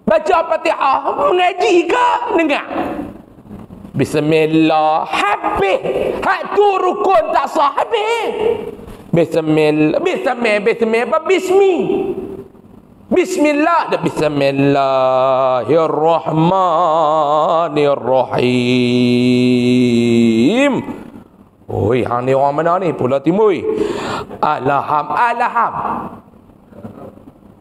Baca Fatihah mengaji ke? Dengar. Bismillah habis. Hak tu rukun tak sah habis. Bismillah. Bismillah dan Bismillahirrahmanirrahim. Oi, hang ni orang mana ni? Pulau Timur.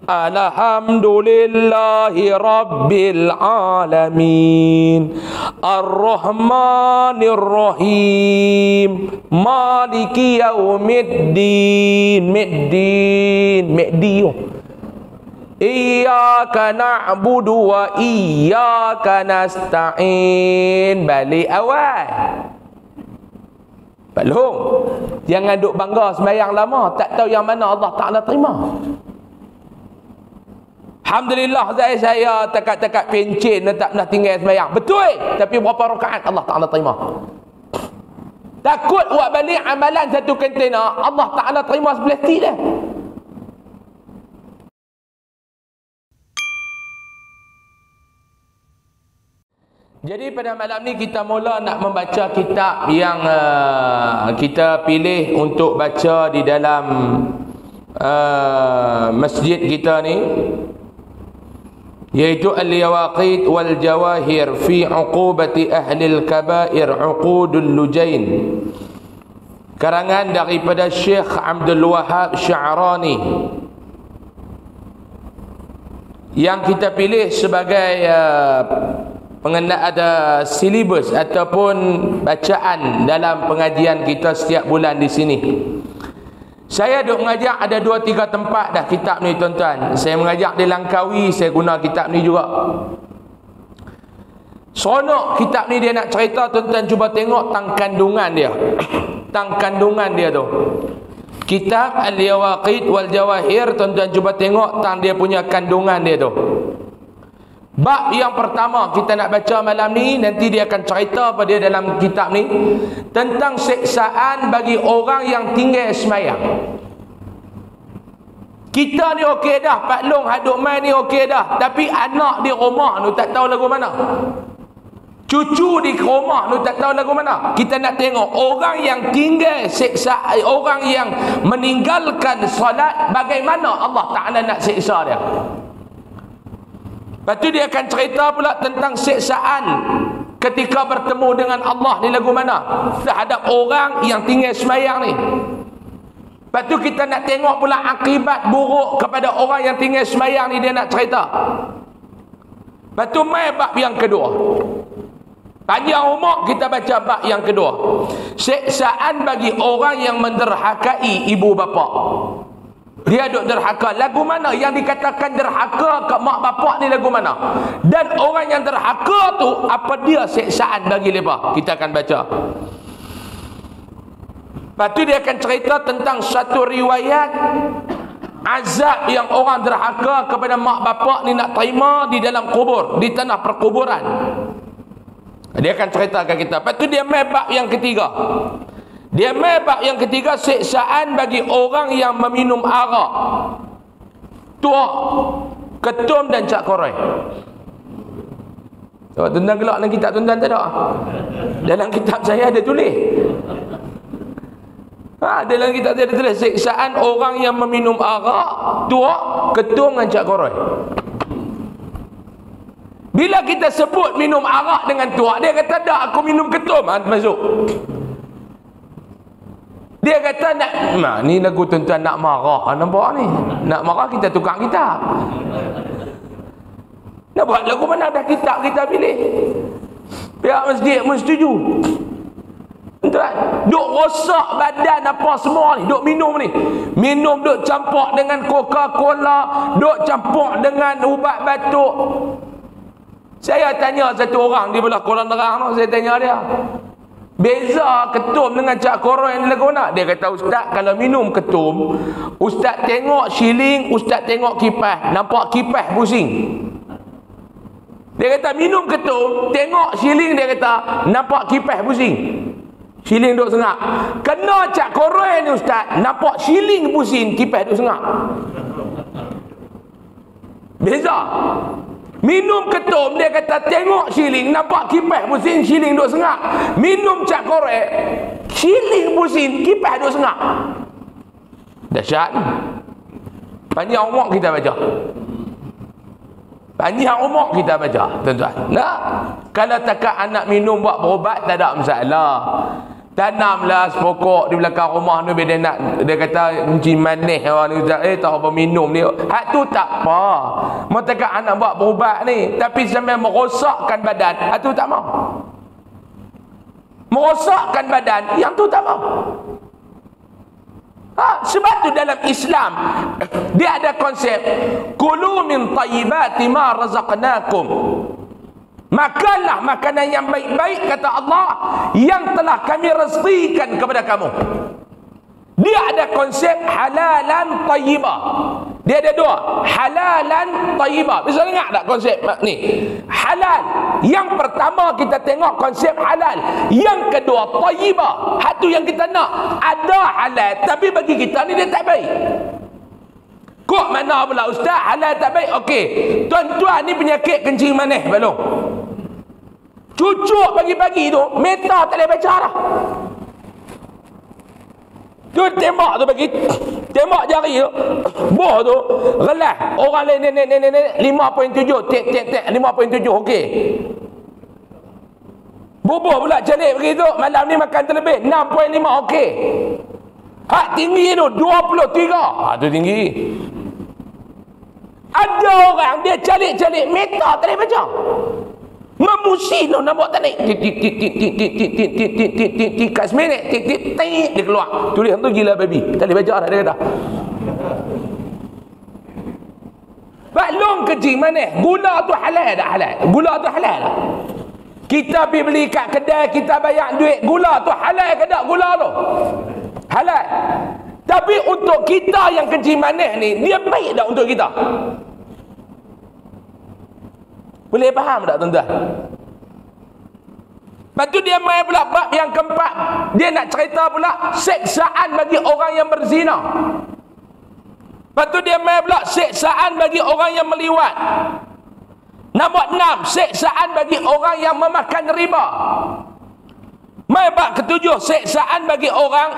Alhamdulillahi Rabbil Alamin Ar-Rahmanir-Rahim Maliki Yaumiddin Iyyaka na'budu wa iyyaka nasta'in. Balik awal. Belum. Jangan duk bangga sembahyang lama, tak tahu yang mana Allah Ta'ala terima. Alhamdulillah saya takat-takat pencen tak pernah tinggal sembahyang. Betul. Tapi berapa rakaat Allah Ta'ala terima? Takut buat balik amalan satu kontena, Allah Ta'ala terima sebelah tik dah. Jadi pada malam ni kita mula nak membaca kitab yang kita pilih untuk baca di dalam masjid kita ni, iaitu Al-Yawaqit wal Jawahir fi Uqubati Ahli Al-Kabair Uqudul Lujain, karangan daripada Syekh Abdul Wahab Sya'rani, yang kita pilih sebagai ada silibus ataupun bacaan dalam pengajian kita setiap bulan di sini. Saya duk mengajar ada 2-3 tempat dah kitab ni tuan-tuan. Saya mengajar di Langkawi, saya guna kitab ni juga. Seronok kitab ni, dia nak cerita tuan-tuan, cuba tengok tang kandungan dia. Tang kandungan dia tu. Kitab Al-Yawaqit wal Jawahir, tuan-tuan cuba tengok tang dia punya kandungan dia tu. Bab yang pertama kita nak baca malam ni, nanti dia akan cerita pada dalam kitab ni tentang siksaan bagi orang yang tinggal semayang. Kita ni okey dah, Pak Long haduk main ni okey dah, tapi anak di rumah tu tak tahu lagu mana. Cucu di rumah tu tak tahu lagu mana. Kita nak tengok orang yang tinggal siksa, orang yang meninggalkan solat, bagaimana Allah Ta'ala nak siksa dia. Lepas tu dia akan cerita pula tentang siksaan ketika bertemu dengan Allah ni lagu mana terhadap orang yang tinggal semayang ni. Lepas tu kita nak tengok pula akibat buruk kepada orang yang tinggal semayang ni, dia nak cerita. Lepas tu mai bab yang kedua. Panjang umur kita baca bab yang kedua. Siksaan bagi orang yang menderhakai ibu bapa. Dia duk derhaka. Lagu mana yang dikatakan derhaka ke mak bapak ni, lagu mana? Dan orang yang derhaka tu, apa dia siksaan bagi mereka? Kita akan baca. Lepas tu dia akan cerita tentang satu riwayat azab yang orang derhaka kepada mak bapak ni nak terima di dalam kubur, di tanah perkuburan. Dia akan ceritakan kita. Lepas tu dia mebak yang ketiga. Dia mebak yang ketiga, siksaan bagi orang yang meminum arak, tuak, ketum dan cak koroi. Tuan-tuan gelak dalam kitab tuan-tuan tak ada? Dalam kitab saya ada tulis. Dalam kitab saya ada tulis siksaan orang yang meminum arak, tuak, ketum dan cak koroi. Bila kita sebut minum arak dengan tuak, dia kata tak, aku minum ketum. Masuk. Dia kata nak, ni lagu tuan-tuan nak marah. Nampak ni? Nak marah kita tukar kitab. Nak buat lagu mana dah kitab kita pilih. Pihak masjid pun setuju. Tuan, duk rosak badan apa semua ni, duk minum ni. Minum duk campur dengan Coca-Cola, duk campur dengan ubat batuk. Saya tanya satu orang di belah Kuala Nerang tu, saya tanya dia, beza ketum dengan cak koroi ni lagu mana? Dia kata, ustaz, kalau minum ketum, ustaz tengok siling, ustaz tengok kipas, nampak kipas pusing. Dia kata minum ketum, tengok siling, dia kata nampak kipas pusing. Siling duk sengak. Kena cak koroi ni ustaz, nampak siling pusing, kipas duk sengak. Beza. Minum ketum, dia kata tengok shilling, nampak kipas pusing, shilling duk sengak. Minum cap korek, shilling pusing, kipas duk sengak. Dahsyat. Panjang umur kita baca. Panjang umur kita baca, tuan-tuan. Nah, kalau takat anak minum buat berubat, tak ada masalah. Tanamlah sepokok di belakang rumah ni, dia kata kunci manis orang ni, tahu apa minum ni. Hak tu tak apa. Mau takat anak buat berubat ni, tapi sampai merosakkan badan, hak tu tak mau. Merosakkan badan, yang tu tak mau. Sebab tu dalam Islam dia ada konsep kulu min tayyibati ma razaqnakum. Makanlah makanan yang baik-baik, kata Allah, yang telah kami rezekikan kepada kamu. Dia ada konsep halalan tayyibah. Dia ada dua, halalan tayyibah. Bisa dengar tak konsep ni? Halal. Yang pertama kita tengok konsep halal. Yang kedua tayyibah. Hak tu yang kita nak. Ada halal, tapi bagi kita ni dia tak baik. Kok mana pula ustaz halal tak baik? Okey. Tuan-tuan ni penyakit kencing manis belum? Cucuk pagi-pagi tu, meta tak boleh baca dah. Tu tembak tu bagi, tembak jari tu, boh tu, relah. Orang lain 5.7, tek 5.7, okey. Bubuh pula calik begitu, malam ni makan terlebih 6.5, okey. Hak tinggi tu 23. Tu tinggi. Ada orang dia calik-calik meta tak boleh baca. Memusin tu nak buat tadi. Kat seminit, dia keluar. Tulis tu gila baby. Tak boleh baca dah dia kata. Baklong kencing manis. Gula tu halal tak halal? Gula tu halal tak? Kita pergi beli kat kedai, kita bayar duit. Gula tu halal ke tak gula tu? Halal. Tapi untuk kita yang kencing manis ni, dia baik tak untuk kita? Boleh faham tak tuan-tuan? Lepas tu dia main pula bab yang keempat. Dia nak cerita pula seksaan bagi orang yang berzina. Lepas tu dia main pula seksaan bagi orang yang meliwat. Nombor 6, seksaan bagi orang yang memakan riba. Main bab ketujuh, seksaan bagi orang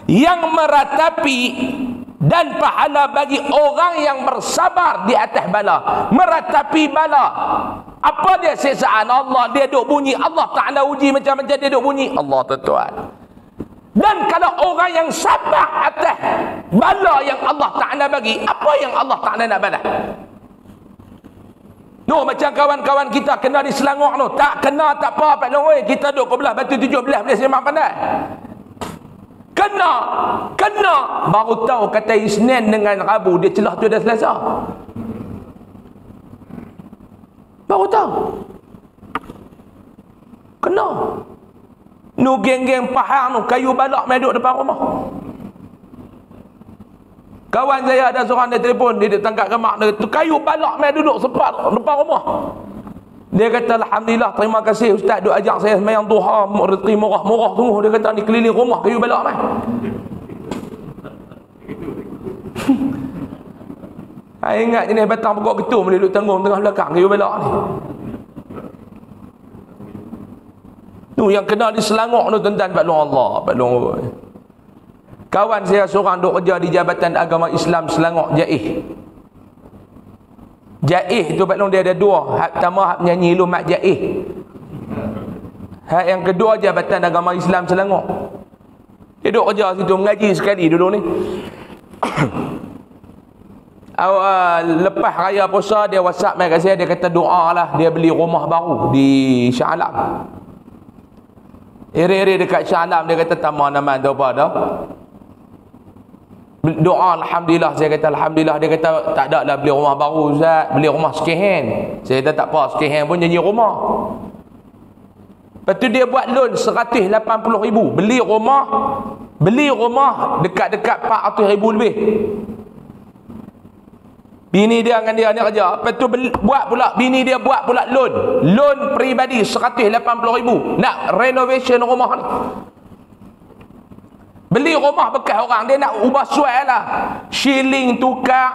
yang meratapi dan pahala bagi orang yang bersabar di atas bala. Meratapi bala. Apa dia siksaan Allah? Dia duk bunyi, Allah Ta'ala uji macam-macam, dia duk bunyi, Allah tuan-tuan. Dan kalau orang yang sabar atas bala yang Allah Ta'ala bagi, apa yang Allah Ta'ala nak balas? No, macam kawan-kawan kita kena di Selangor tu, tak kena tak apa, Pak Long, kita duk ke belah batu 17 boleh sembang pandai. Kena baru tahu kata Isnin dengan Rabu dia celah tu dah Selasa. Baru tahu. Kena. Nu geng-geng Pahang tu kayu balak main duduk depan rumah. Kawan saya ada seorang dia telefon, dia tangkap gemak dia tu kayu balak main duduk sepat depan rumah. Dia kata alhamdulillah, terima kasih ustaz duk ajak saya sembahyang duha, rezeki murah-murah sungguh. Dia kata ni keliling rumah kayu balak mai. Saya ingat jenis batang pokok ketum boleh duduk tanggung tengah belakang kayu balak ni. Tu yang kena di Selangor tu tuan-tuan, Pak Long Allah, Pak Long. Kawan saya seorang duk kerja di Jabatan Agama Islam Selangor Jaih. Jaih tu Pak Long dia ada dua. Hak pertama hak penyanyi lu Mak Jaih. Hak yang kedua Jabatan Agama Islam Selangor. Dia duk kerja situ mengaji sekali dulu ni. Lepas raya puasa dia WhatsApp mai kat saya, dia kata doa lah dia beli rumah baru di Shah Alam. Area dekat Shah Alam, dia kata taman-taman tu apa dah. Doa alhamdulillah, saya kata alhamdulillah. Dia kata tak ada lah beli rumah baru Ustaz, beli rumah second hand. Saya kata tak apa, second hand pun jadi rumah. Lepas tu dia buat loan 180,000 beli rumah dekat-dekat 400,000 lebih. Bini dia dengan dia ni kerja. Lepas tu bini dia buat pula loan peribadi 180,000 nak renovation rumah ni. Beli rumah bekas orang, dia nak ubah suai lah. Shilling tukar.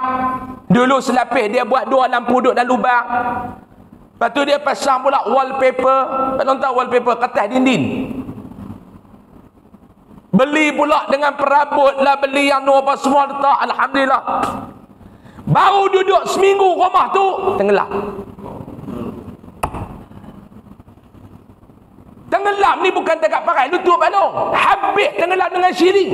Dulu selapis dia buat 2 lampu duduk dalam lubang. Lepas tu dia pasang pula wallpaper. Tuan tahu wallpaper kertas dinding. Beli pula dengan perabot lah, beli yang apa semua letak. Alhamdulillah. Baru duduk seminggu rumah tu tenggelam. Tenggelam ni bukan tak pakai lutut balong. Habis tenggelam dengan syiring.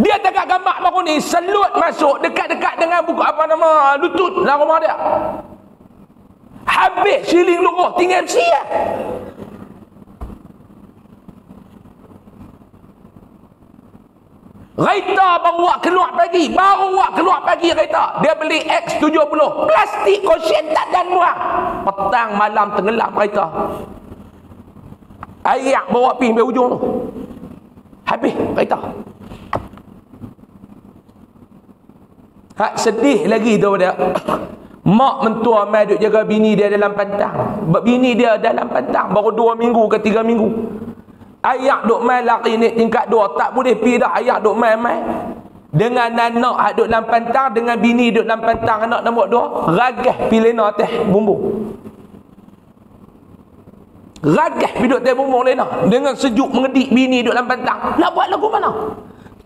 Dia tak gambar baru ni selut masuk dekat-dekat dengan buku apa nama lutut dalam rumah dia. Habis syiring luruh tinggal sia. Kereta baru buat keluar pagi. Kereta. Dia beli X70. Plastik kosen tak dan buang. Petang malam tenggelam kereta. Ayak bawa pergi sampai ujung tu. Habis kereta. Hak sedih lagi tu dia. Mak mentua mai duk jaga bini dia dalam pantang. Bini dia dalam pantang baru 2 minggu ke 3 minggu. Ayak duk mai lari ni tingkat 2 tak boleh pi dah. Ayak duk mai. Dengan anak hak duk dalam pantang, dengan bini duk dalam pantang, anak nombor 2 ragah pi lena atas bumbung. Ragah pi duk atas bumbung lena dengan sejuk mengedik bini duk dalam pantang. Nak buat lagu mana?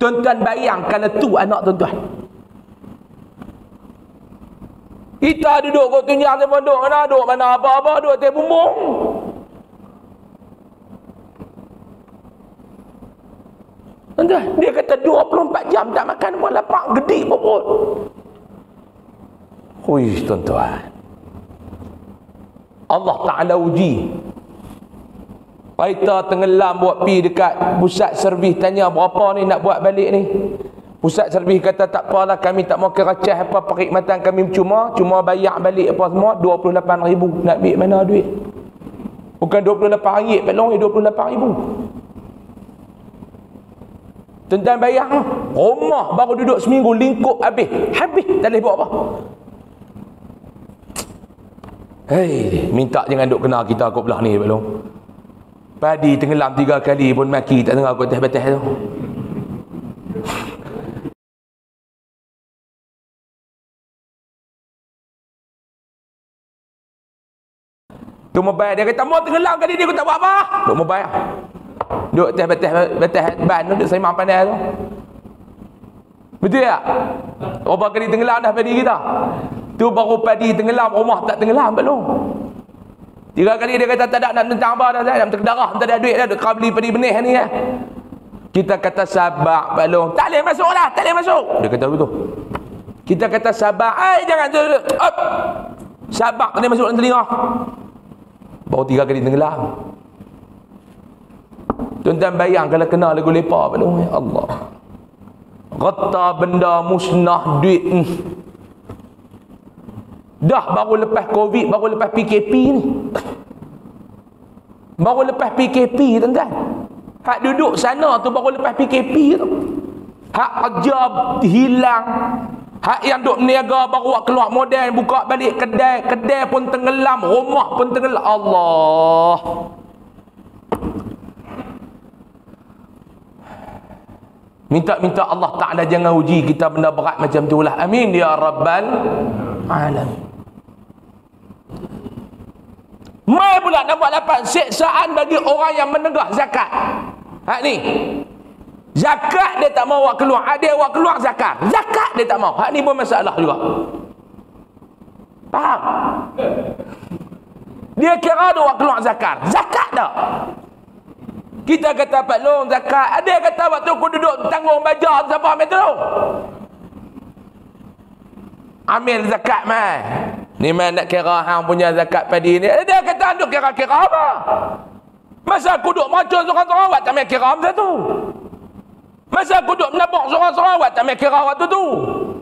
Tuan-tuan bayang kalau tu anak tuan-tuan. Kita duduk kau tunjang dia duduk mana apa-apa duduk atas bumbung. Tuan-tuan, dia kata 24 jam tak makan pun lapar gede perut. Hui tuan-tuan. Allah Ta'ala uji. Kita tenggelam buat pi dekat pusat servis, tanya berapa ni nak buat balik ni. Pusat servis kata tak apalah, kami tak mau keracah apa, perkhidmatan kami cuma bayar balik apa semua 28,000. Nak ambil mana duit? Bukan RM28 pelong, RM28,000. Tuan-tuan bayar rumah baru duduk seminggu lingkup habis tak boleh buat apa. Hei, minta jangan duk kena kita kot belah ni pelong. Padi tenggelam 3 kali pun maki tak dengar kot batas tu. Tu mobile dia kata mau tenggelam kali dia aku tak buat apa. Duk mobile. Duk atas batas ban tu, duk sembang pandai tu. Betul tak? Berapa kali tenggelam dah padi kita? Tu baru padi tenggelam, rumah tak tenggelam belum. 3 kali dia kata tak ada nak tentang apa dah, dah terdarah, tak ada duit dah, duk kau beli padi benih ni ya. Kita kata sabar belum. Tak boleh masuk lah, tak boleh masuk. Dia kata begitu. Kita kata sabar, jangan tu. Sabar kena masuk dalam telinga. Baru 3 kali tenggelam. Tuan-tuan bayang kalau kena lagu lepa belum? Ya Allah. Rata benda musnah duit ni. Dah baru lepas Covid, baru lepas PKP ni. Baru lepas PKP tuan-tuan. Hak duduk sana tu baru lepas PKP tu. Hak kerja hilang. Hak yang duk meniaga baru keluar modal, buka balik kedai pun tenggelam, rumah pun tenggelam. Allah. Minta Allah Ta'ala jangan uji kita benda berat macam tu lah. Amin ya Rabbal Alamin. Mai pula nak buat lapan siksaan bagi orang yang menegah zakat. Hak ni. Zakat dia tak mau awak keluar. Ada awak keluar zakat. Zakat dia tak mau. Hak ni pun masalah juga. Faham? Dia kira ada awak keluar zakat. Zakat tak? Kita kata Pak Long zakat. Ada kata waktu aku duduk tanggung baja siapa ambil tu? Ambil zakat mai. Ni mai nak kira hang punya zakat padi ni. Dia kata anduk kira-kira apa? Masa aku duduk meracun seorang-seorang awak tak ambil kira macam tu. Masa aku duduk menabok seorang-seorang awak tak ambil kira waktu tu.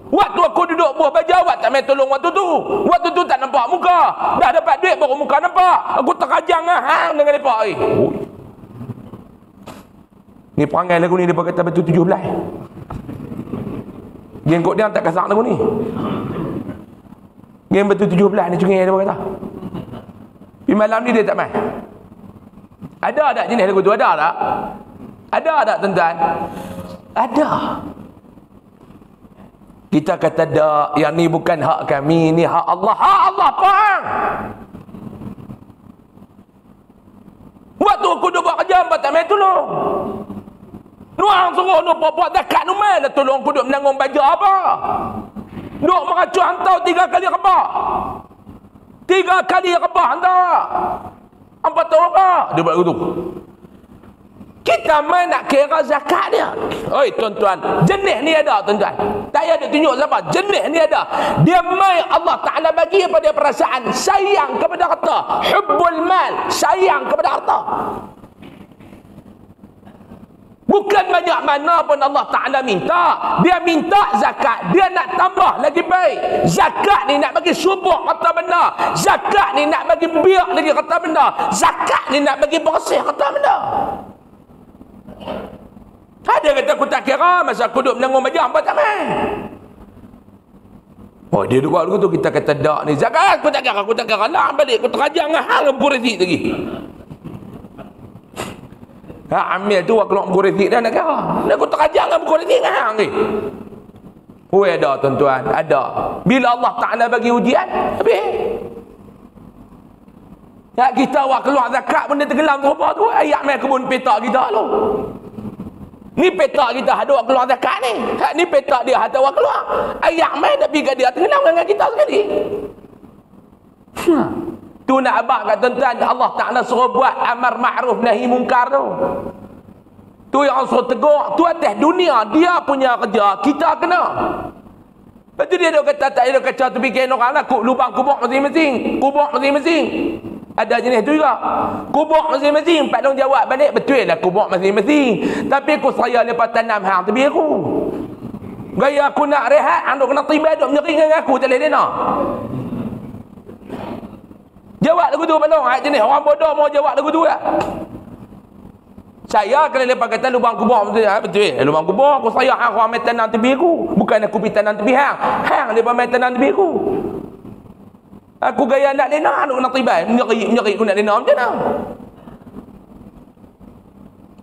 Waktu aku duduk buah baja awak tak ambil tolong waktu tu. Waktu tu tak nampak muka. Dah dapat duit baru muka nampak. Aku terajang hang dengan mereka. Ni perangai lagu ni dia kata betul 17. Geng kod dia tak kasar lagu ni. Geng betul 17 ni cungin dia kata. Di malam ni dia tak main. Ada tak jenis lagu tu? Ada tak? Ada tak tuan-tuan? Ada. Kita kata dak, yang ni bukan hak kami, ni hak Allah. Hak Allah faham. Waktu aku duk buat kerja, hamba tak main tolong. Nuang suruh nu buat zakat nu main dah tolong aku duk menanggung baja apa. Duk meracuh hantar 3 kali rebah. 3 kali rebah hantar. Hamba tahu apa? Dia buat begitu. Kita main nak kira zakat dia. Oi tuan-tuan, jenis ni ada tuan-tuan. Tak payah dia tunjuk siapa. Jenis ni ada. Dia main Allah Ta'ala bagi pada perasaan sayang kepada harta. Hubbul mal, sayang kepada harta. Bukan banyak mana pun Allah Ta'ala minta. Dia minta zakat. Dia nak tambah lagi baik. Zakat ni nak bagi subuh kata benda. Zakat ni nak bagi biak lagi kata benda. Zakat ni nak bagi bersih kata benda. Ada kata aku tak kira masa aku duduk menanggung baju hamba tak main. Oh dia duduk buat tu kita kata dak ni zakat aku tak kira lah balik aku terajang hang berisi lagi. Ha ambil tu aku keluar berisi dah nak kira. Aku terajang berisi hang ni. Oh ada tuan-tuan, ada. Bila Allah Taala bagi ujian, habis. Ya kita awak keluar zakat benda tenggelam tu apa tu? Ayak mai kebun petak kita tu. Ni petak kita ada awak keluar zakat ni. Hak ni petak dia ada awak keluar. Ayak mai dah pergi dia tenggelam dengan kita sekali. Tu nak abang kat tuan-tuan Allah Taala suruh buat amar ma'ruf nahi munkar tu. Tu yang suruh tegur, tu atas dunia dia punya kerja, kita kena. Lepas tu dia kata tak ada kaca tepi kain orang lah, lubang kubur masing-masing. Kubur masing-masing. Ada jenis tu juga. Kubur masing-masing. Pak Long jawab balik, betul lah kubur masing-masing. Tapi aku saya lepas tanam hang tepi aku. Gaya aku nak rehat, hang duk kena tiba duk menyering dengan aku, tak boleh dia nak. Jawab lagu tu Pak Long. Jenis orang bodoh mau jawab lagu tu lah. Saya kalau lepas kata lubang kubur betul lubang kubur aku saya hang orang main tanam tepi aku. Bukan aku pergi tanam tepi hang. Hang lepas main tanam tepi aku. Aku gaya nak lena nak nak tiba menyeri aku nak lena macam mana?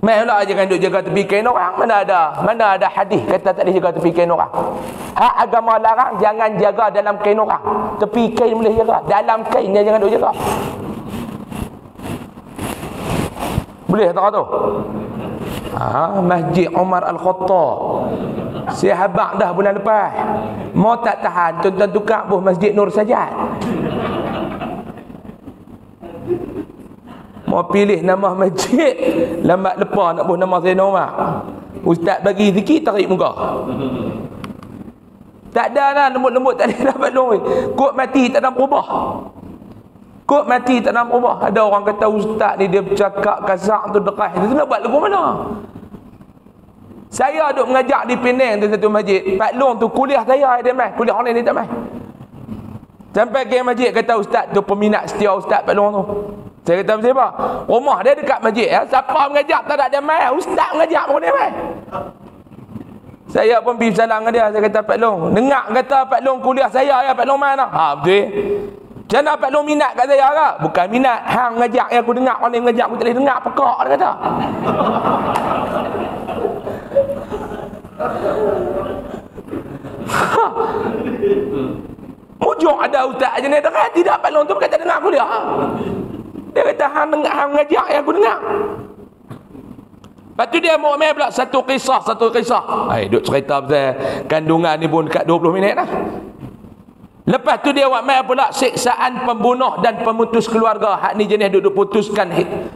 Mailah aja kan duk jaga tepi kain orang. Mana ada hadis kata tak boleh jaga tepi kain orang. Hak agama larang jangan jaga dalam kain orang. Tepi kain boleh jaga, dalam kain dia jangan duk jaga. Boleh tak tu? Masjid Umar Al-Khattab. Saya habaq dah bulan lepas. Mau tak tahan tuan-tuan tukar buh Masjid Nur Sajad. Mau pilih nama masjid, lambat lepas nak buh nama Sayyidina Umar. Ustaz bagi sikit tarik muka. Tak ada lah lembut-lembut tak ada dapat long. Kod mati tak ada berubah. Kod mati tak nak ubah. Ada orang kata ustaz ni dia bercakap kasar tu dekat. Dia nak buat lagu mana? Saya duk mengajak di Penang tu satu masjid. Pak Long tu kuliah saya dia mai. Kuliah online dia tak mai. Sampai ke masjid kata ustaz tu peminat setia ustaz Pak Long tu. Saya kata siapa? Rumah dia dekat masjid ya. Siapa mengajak tak ada dia mai. Ustaz mengajak pun dia mai. Saya pun pergi salam dengan dia. Saya kata Pak Long, dengar kata Pak Long kuliah saya ya Pak Long mana? Betul. Macam mana Pak Long minat kat saya ke? Bukan minat. Hang ngajak yang aku dengar. Orang yang ngajak aku tak boleh dengar. Pekak dia kata. Mujur ada ustaz je ni. Tidak Pak Long tu berkata dengar aku dia. Dia kata hang ngajak yang aku dengar. Lepas tu dia mau main pula satu kisah. Duk cerita pasal kandungan ni pun dekat 20 minit dah. Lepas tu dia buat mai pula siksaan pembunuh dan pemutus keluarga. Hak ni jenis duduk putuskan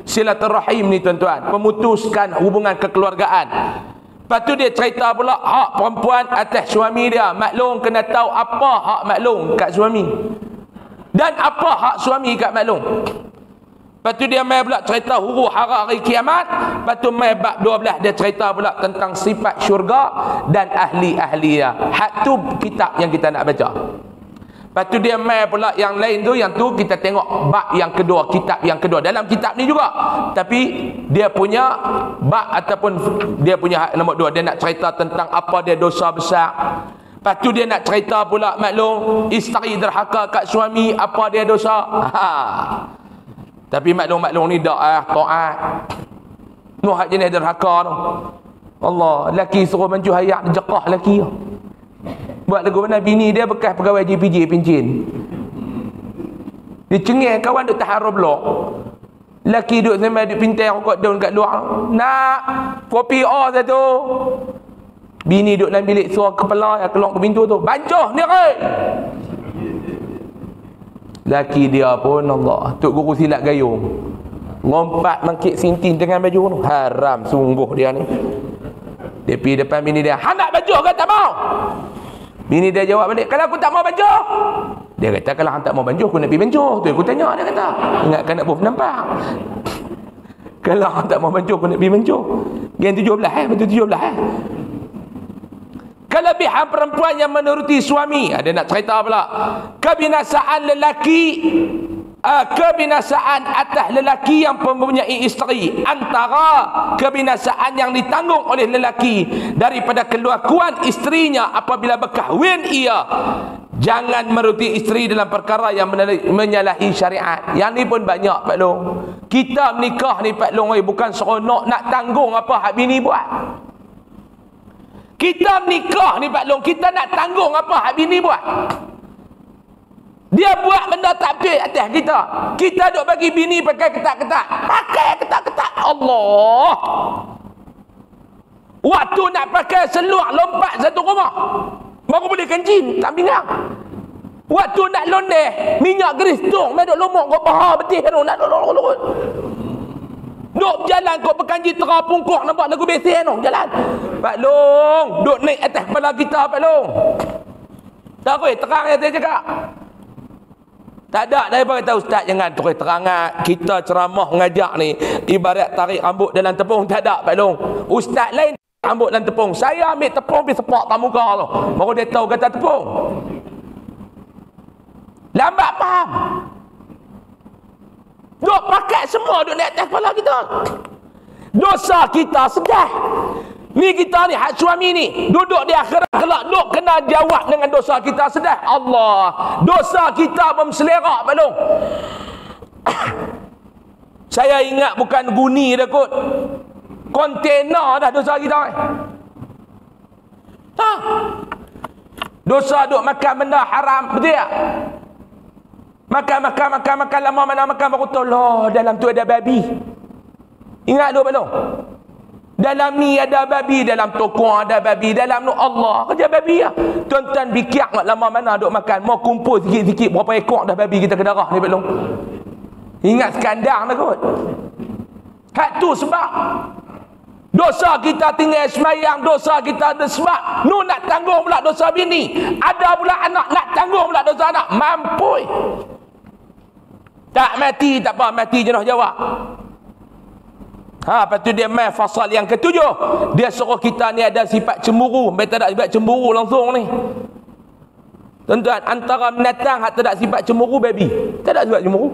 silaturahim ni tuan-tuan. Pemutuskan hubungan kekeluargaan. Lepas tu dia cerita pula hak perempuan atas suami dia. Maklum kena tahu apa hak maklum kat suami. Dan apa hak suami kat maklum. Lepas tu dia mai pula cerita huru hara hari kiamat. Lepas tu mai bab 12 dia cerita pula tentang sifat syurga dan ahli-ahli dia. Hak tu kitab yang kita nak baca. Lepas tu dia mai pula yang lain tu, yang tu kita tengok bab yang kedua, kitab yang kedua. Dalam kitab ni juga. Tapi dia punya bab ataupun dia punya nombor 2. Dia nak cerita tentang apa dia dosa besar. Lepas tu dia nak cerita pula maklum isteri derhaka kat suami, apa dia dosa. Tapi maklum ni dak taat. Nuh hak jenis derhaka tu. Allah, laki suruh manju hayak jekah laki. Buat lagu mana bini dia bekas pegawai JPJ pencin. Dia cengih kawan duk taharub blok. Laki duk sampai duk pintai rokok daun kat luar. Nak kopi satu. Bini duk dalam bilik suara kepala yang keluar ke pintu tu. Bancuh ni ke? Laki dia pun Allah, tok guru silat gayung. Lompat mangkit sintin dengan baju tu. Haram sungguh dia ni. Dia pergi depan bini dia, "Hang nak baju ke tak mau?" Bini dia jawab balik, "Kalau aku tak mau baju." Dia kata, "Kalau hang tak mau baju, aku nak pergi baju." Tu aku tanya, dia kata. Ingatkan nak buat nampak. Kalau hang tak mau baju, aku nak pergi baju. Gen 17 betul 17 Kelebihan perempuan yang menuruti suami. Ada nak cerita pula. Kebinasaan lelaki, kebinasaan atas lelaki yang mempunyai isteri, antara kebinasaan yang ditanggung oleh lelaki daripada kelakuan isterinya apabila berkahwin ia, jangan menuruti isteri dalam perkara yang menyalahi syariat. Yang ni pun banyak Pak Long. Kita menikah ni Pak Long, bukan seronok nak tanggung apa hak bini buat. Kita menikah ni Pak Long, kita nak tanggung apa hak bini buat. Dia buat benda tak betul atas kita. Kita duk bagi bini pakai ketat-ketat. Pakai ketat-ketat. Allah. Waktu nak pakai seluar lompat satu rumah, baru boleh kencing, tak pinggang. Waktu nak londeh, minyak geris tung, mai duk lomok kau paha betih tu nak lorot. Duk berjalan kau berkanji tera pungkuk nampak lagu besen tu jalan. Pak Long, duk naik atas kepala kita Pak Long. Tak apa, terang yang saya cakap. Tak ada daripada kata ustaz jangan terus terangat. Kita ceramah ngajak ni ibarat tarik rambut dalam tepung, tak ada Pak Long. Ustaz lain rambut dalam tepung. Saya ambil tepung pergi sepak tak muka tu. Baru dia tahu kata tepung. Lambat faham. Duk pakai semua duk naik atas kepala kita. Dosa kita sedar. Ni kita ni hak suami ni duduk di akhirat kelak duk kena jawab dengan dosa kita sedar. Allah, dosa kita berselera Pak Long. Saya ingat bukan guni dah kot, kontena dah dosa kita ni. Ha? Dosa duk makan benda haram, betul tak? Makan lama mana makan baru tahu lah dalam tu ada babi. Ingat tu Pak Long. Dalam ni ada babi, dalam toko ada babi, dalam tu Allah kerja babi lah. Tuan-tuan bikiak nak lama mana duk makan, mau kumpul sikit-sikit berapa ekor dah babi kita ke darah ni Pak Long. Ingat sekandang dah kot. Hak tu sebab dosa kita tinggal semayang, dosa kita ada sebab nu nak tanggung pula dosa bini, ada pula anak nak tanggung pula dosa anak. Mampu tak mati tak apa, mati je nak jawab. Lepas tu dia main fasal yang ketujuh. Dia suruh kita ni ada sifat cemburu. Mereka tak ada sifat cemburu langsung ni. Tuan-tuan, antara binatang hak tak ada sifat cemburu babi. Tak ada sifat cemburu.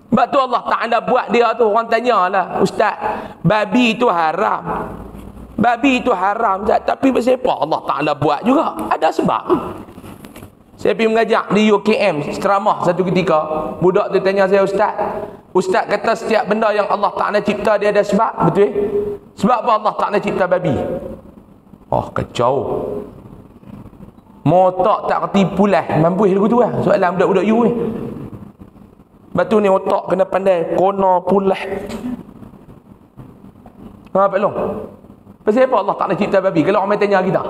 Sebab tu Allah Ta'ala buat dia tu. Orang tanya lah, Ustaz, babi tu haram. Babi tu haram. Tapi siapa Allah Ta'ala buat juga? Ada sebab. Saya pergi mengajak di UKM ceramah satu ketika. Budak tu tanya saya, Ustaz kata setiap benda yang Allah Ta'ala cipta dia ada sebab. Betul? Sebab apa Allah Ta'ala cipta babi? Oh, kacau. Motak tak ketipu lah. Mampu lagu tu lah. Soalan budak-budak you ni. Lepas tu ni otak kena pandai. Kona pulah. Pak Long. Pasal apa Allah Ta'ala cipta babi? Kalau orang tanya kita,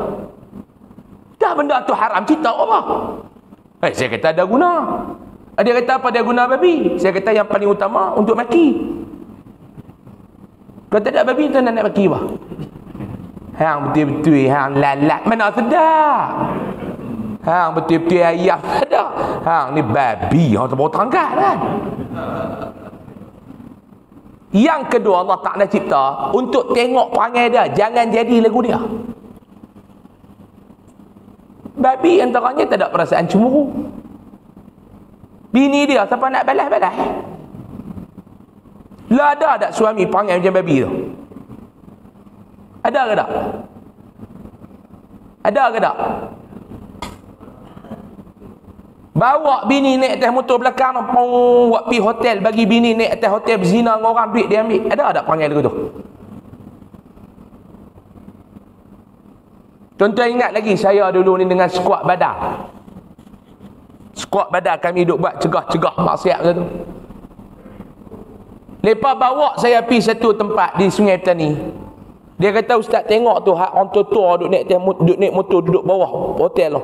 dah benda tu haram, cipta apa? Saya kata ada guna. Dia kata apa dia guna babi? Saya kata yang paling utama untuk maki. Kalau tak ada babi tu nak maki apa? Hang betul-betul hang lalat mana sedap. Hang betul-betul ayam ada. Hang ni babi, hang tak mau terangkat kan. Yang kedua Allah Ta'ala cipta untuk tengok perangai dia, jangan jadi lagu dia. Babi antaranya tak ada perasaan cemburu. Bini dia siapa nak balas-balas. Lah ada tak suami perangai macam babi tu? Ada ke tak? Ada ke tak? Bawa bini naik atas motor belakang, buat pergi hotel, bagi bini naik atas hotel berzina dengan orang, duit dia ambil. Ada tak perangai lagu tu? Tuan-tuan ingat lagi saya dulu ni dengan skuad badan. Skuad badan kami duk buat cegah-cegah maksiat macam tu. Lepas bawa saya pergi satu tempat di Sungai Petani. Dia kata, ustaz tengok tu hak orang tua duk naik motor duduk bawah hotel tu.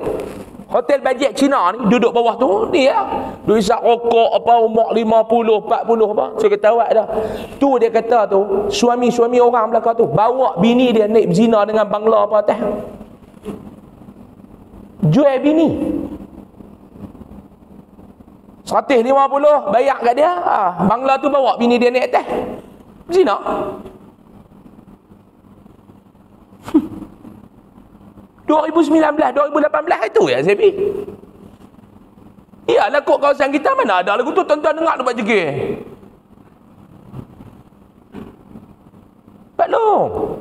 Hotel bajet Cina ni duduk bawah tu ni ya. Duk isap rokok apa umur 50, 40 apa. Saya kata awak dah. Tu dia kata tu suami-suami orang belakang tu bawa bini dia naik berzina dengan bangla apa atas. Jual bini 150 bayar kat dia. Bangla tu bawa bini dia naik atas zina. Hmm. 2019, 2018 itu ya saya pergi. Iyalah kot kawasan kita mana ada lagu tu, tuan-tuan dengar tempat jegir. Batlong.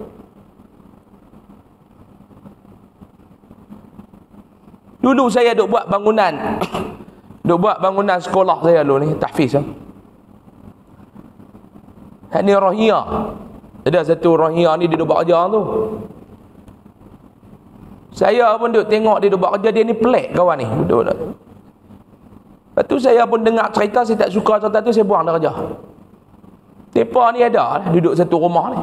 Dulu saya duk buat bangunan duk buat bangunan sekolah saya dulu ni, tahfiz. Ni Rohia. Ada satu Rohia ni dia duk buat kerja tu. Saya pun duk tengok dia duk buat kerja, dia ni pelik kawan ni. Duduk. Lepas tu saya pun dengar cerita, saya tak suka cerita tu, saya buang dah kerja. Mereka ni ada duduk satu rumah ni.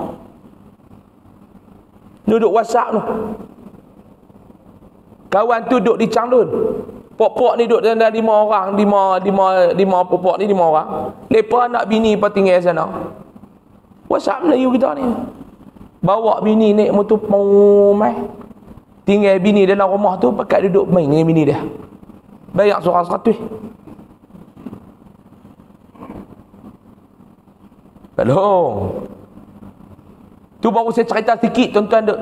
Duduk WhatsApp tu. Kawan tu duduk di Changlun. Pok-pok ni duduk dalam 5 orang, 5 pok-pok ni 5 orang. Mereka nak bini apa tinggal sana. WhatsApp Melayu kita ni. Bawa bini naik motor mai. Tinggal bini dalam rumah tu, pakat duduk main dengan bini dia. Bayar seorang 100. Belum. Tu baru saya cerita sikit, tuan-tuan duk.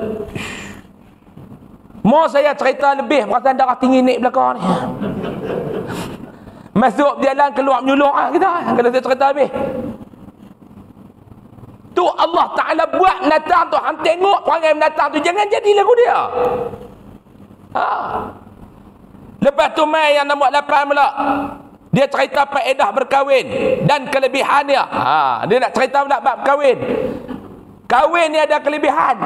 Mau saya cerita lebih, perasaan darah tinggi naik belakang ni. Masuk jalan, keluar menyulung kita. Kalau saya cerita habis. Tu Allah Ta'ala buat menatang tu. Hang tengok perangai menatang tu, jangan jadi lagu dia. Lepas tu mai yang nombor 8 pula. Dia cerita faedah berkahwin dan kelebihannya. Dia nak cerita pula bab kahwin. Kahwin ni ada kelebihan.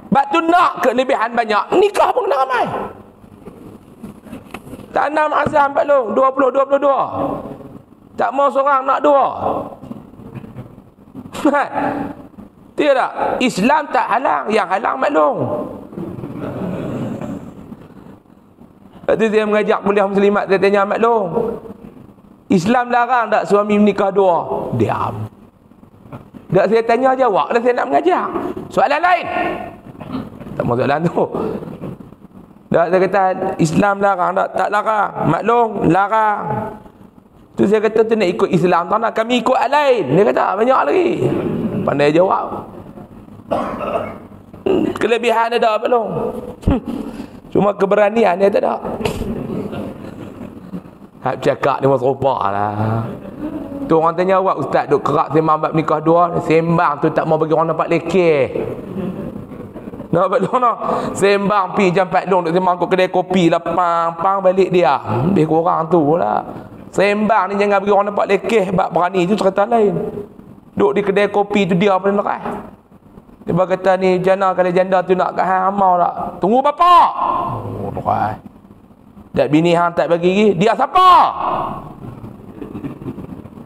Bab tu nak kelebihan banyak, nikah pun kena ramai. Tanam azam Batlong 20-22. Tak mau seorang nak 2. Tidak, Islam tak halang, yang halang Batlong. Lepas tu saya mengajak kuliah muslimat, saya tanya Batlong, Islam larang tak suami menikah 2? Diam. Tak saya tanya jawab, dah saya nak mengajar. Soalan lain. Tak mau soalan tu. Tak, saya kata Islam larang tak? Tak larang. Maklum, larang. Tu saya kata tu nak ikut Islam tak nak, kami ikut hal lain. Dia kata banyak lagi. Pandai jawab. Kelebihan ada apa belum? Cuma keberanian dia tak ada. Hak cakap ni masuk rupa lah. Tu orang tanya awak, ustaz duk kerak sembang bab nikah 2. Sembang tu tak mau bagi orang nampak lekeh. Nampak belum no? Sembang pi jam 4 duk sembang kat kedai kopi lah, pang balik dia. Lebih kurang tu lah. Sembang ni jangan bagi orang nampak lekeh, bab berani tu cerita lain. Duk di kedai kopi tu dia apa lekas. Dia kata ni jana kalau janda tu nak kat hang amal tak? Tunggu bapak. Oh, lekas. Dak bini hang tak bagi lagi, dia siapa?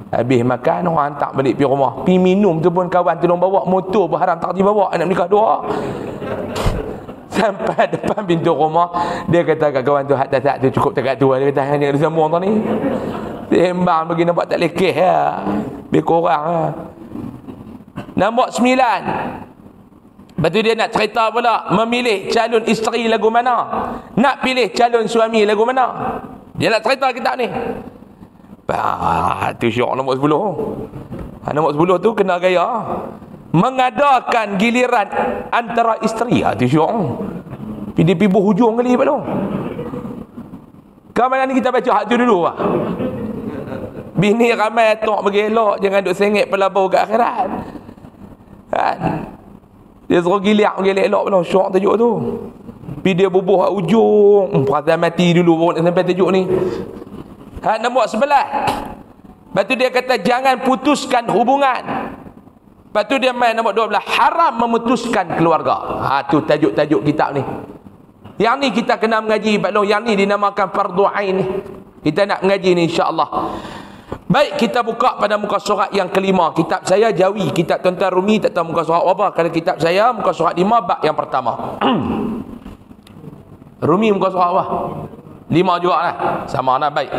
Habis makan, orang hantar balik pergi rumah. Pergi minum tu pun kawan tolong bawa motor berharam tak dibawa, nak menikah 2. Sampai depan pintu rumah, dia kata kat kawan tu, hak tak tu cukup dekat tu. Dia kata hanya ada semua tu ni. Sembang bagi nampak tak lekeh lah. Lebih kurang lah. Nombor 9. Lepas tu dia nak cerita pula, memilih calon isteri lagu mana, nak pilih calon suami lagu mana. Dia nak cerita kitab ni. Tu syok nombor 10. Nombor 10 tu kena gaya. Mengadakan giliran antara isteri. Tu syok. Dia pergi hujung kali Pak Long. Kemarin ni kita baca hak tu dulu lah. Bini ramai tok bagi elok, jangan duk sengit pelabau kat akhirat. Kan? Dia suruh giliak elok Pak Long. Syok tajuk tu. Pergi dia bubuh kat ujung. Perasaan mati dulu baru nak sampai tajuk ni. Nombor 11. Lepas tu dia kata jangan putuskan hubungan. Lepas tu dia main nombor 12, haram memutuskan keluarga. Tu tajuk-tajuk kitab ni. Yang ni kita kena mengaji Pak Long. Yang ni dinamakan fardu ain ni. Kita nak mengaji ni insya-Allah. Baik, kita buka pada muka surat yang kelima. Kitab saya Jawi, kitab Tuan-tuan Rumi tak tahu muka surat apa. Kalau kitab saya muka surat 5 bab yang pertama. Rumi muka surat apa? 5 juga lah. Sama lah, baik.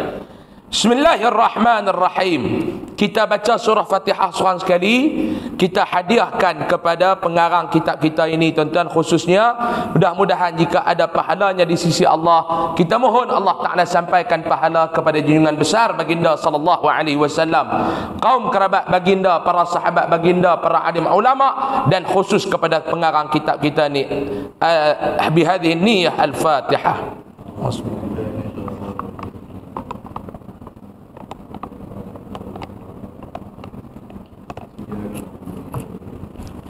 Bismillahirrahmanirrahim. Kita baca surah Fatihah seorang sekali. Kita hadiahkan kepada pengarang kitab kita ini, tuan-tuan, khususnya. Mudah-mudahan jika ada pahalanya di sisi Allah, kita mohon Allah Ta'ala sampaikan pahala kepada junjungan besar baginda sallallahu alaihi wasallam, kaum kerabat baginda, para sahabat baginda, para alim ulama, dan khusus kepada pengarang kitab kita ni. Bihadhihi niyyah al-Fatihah.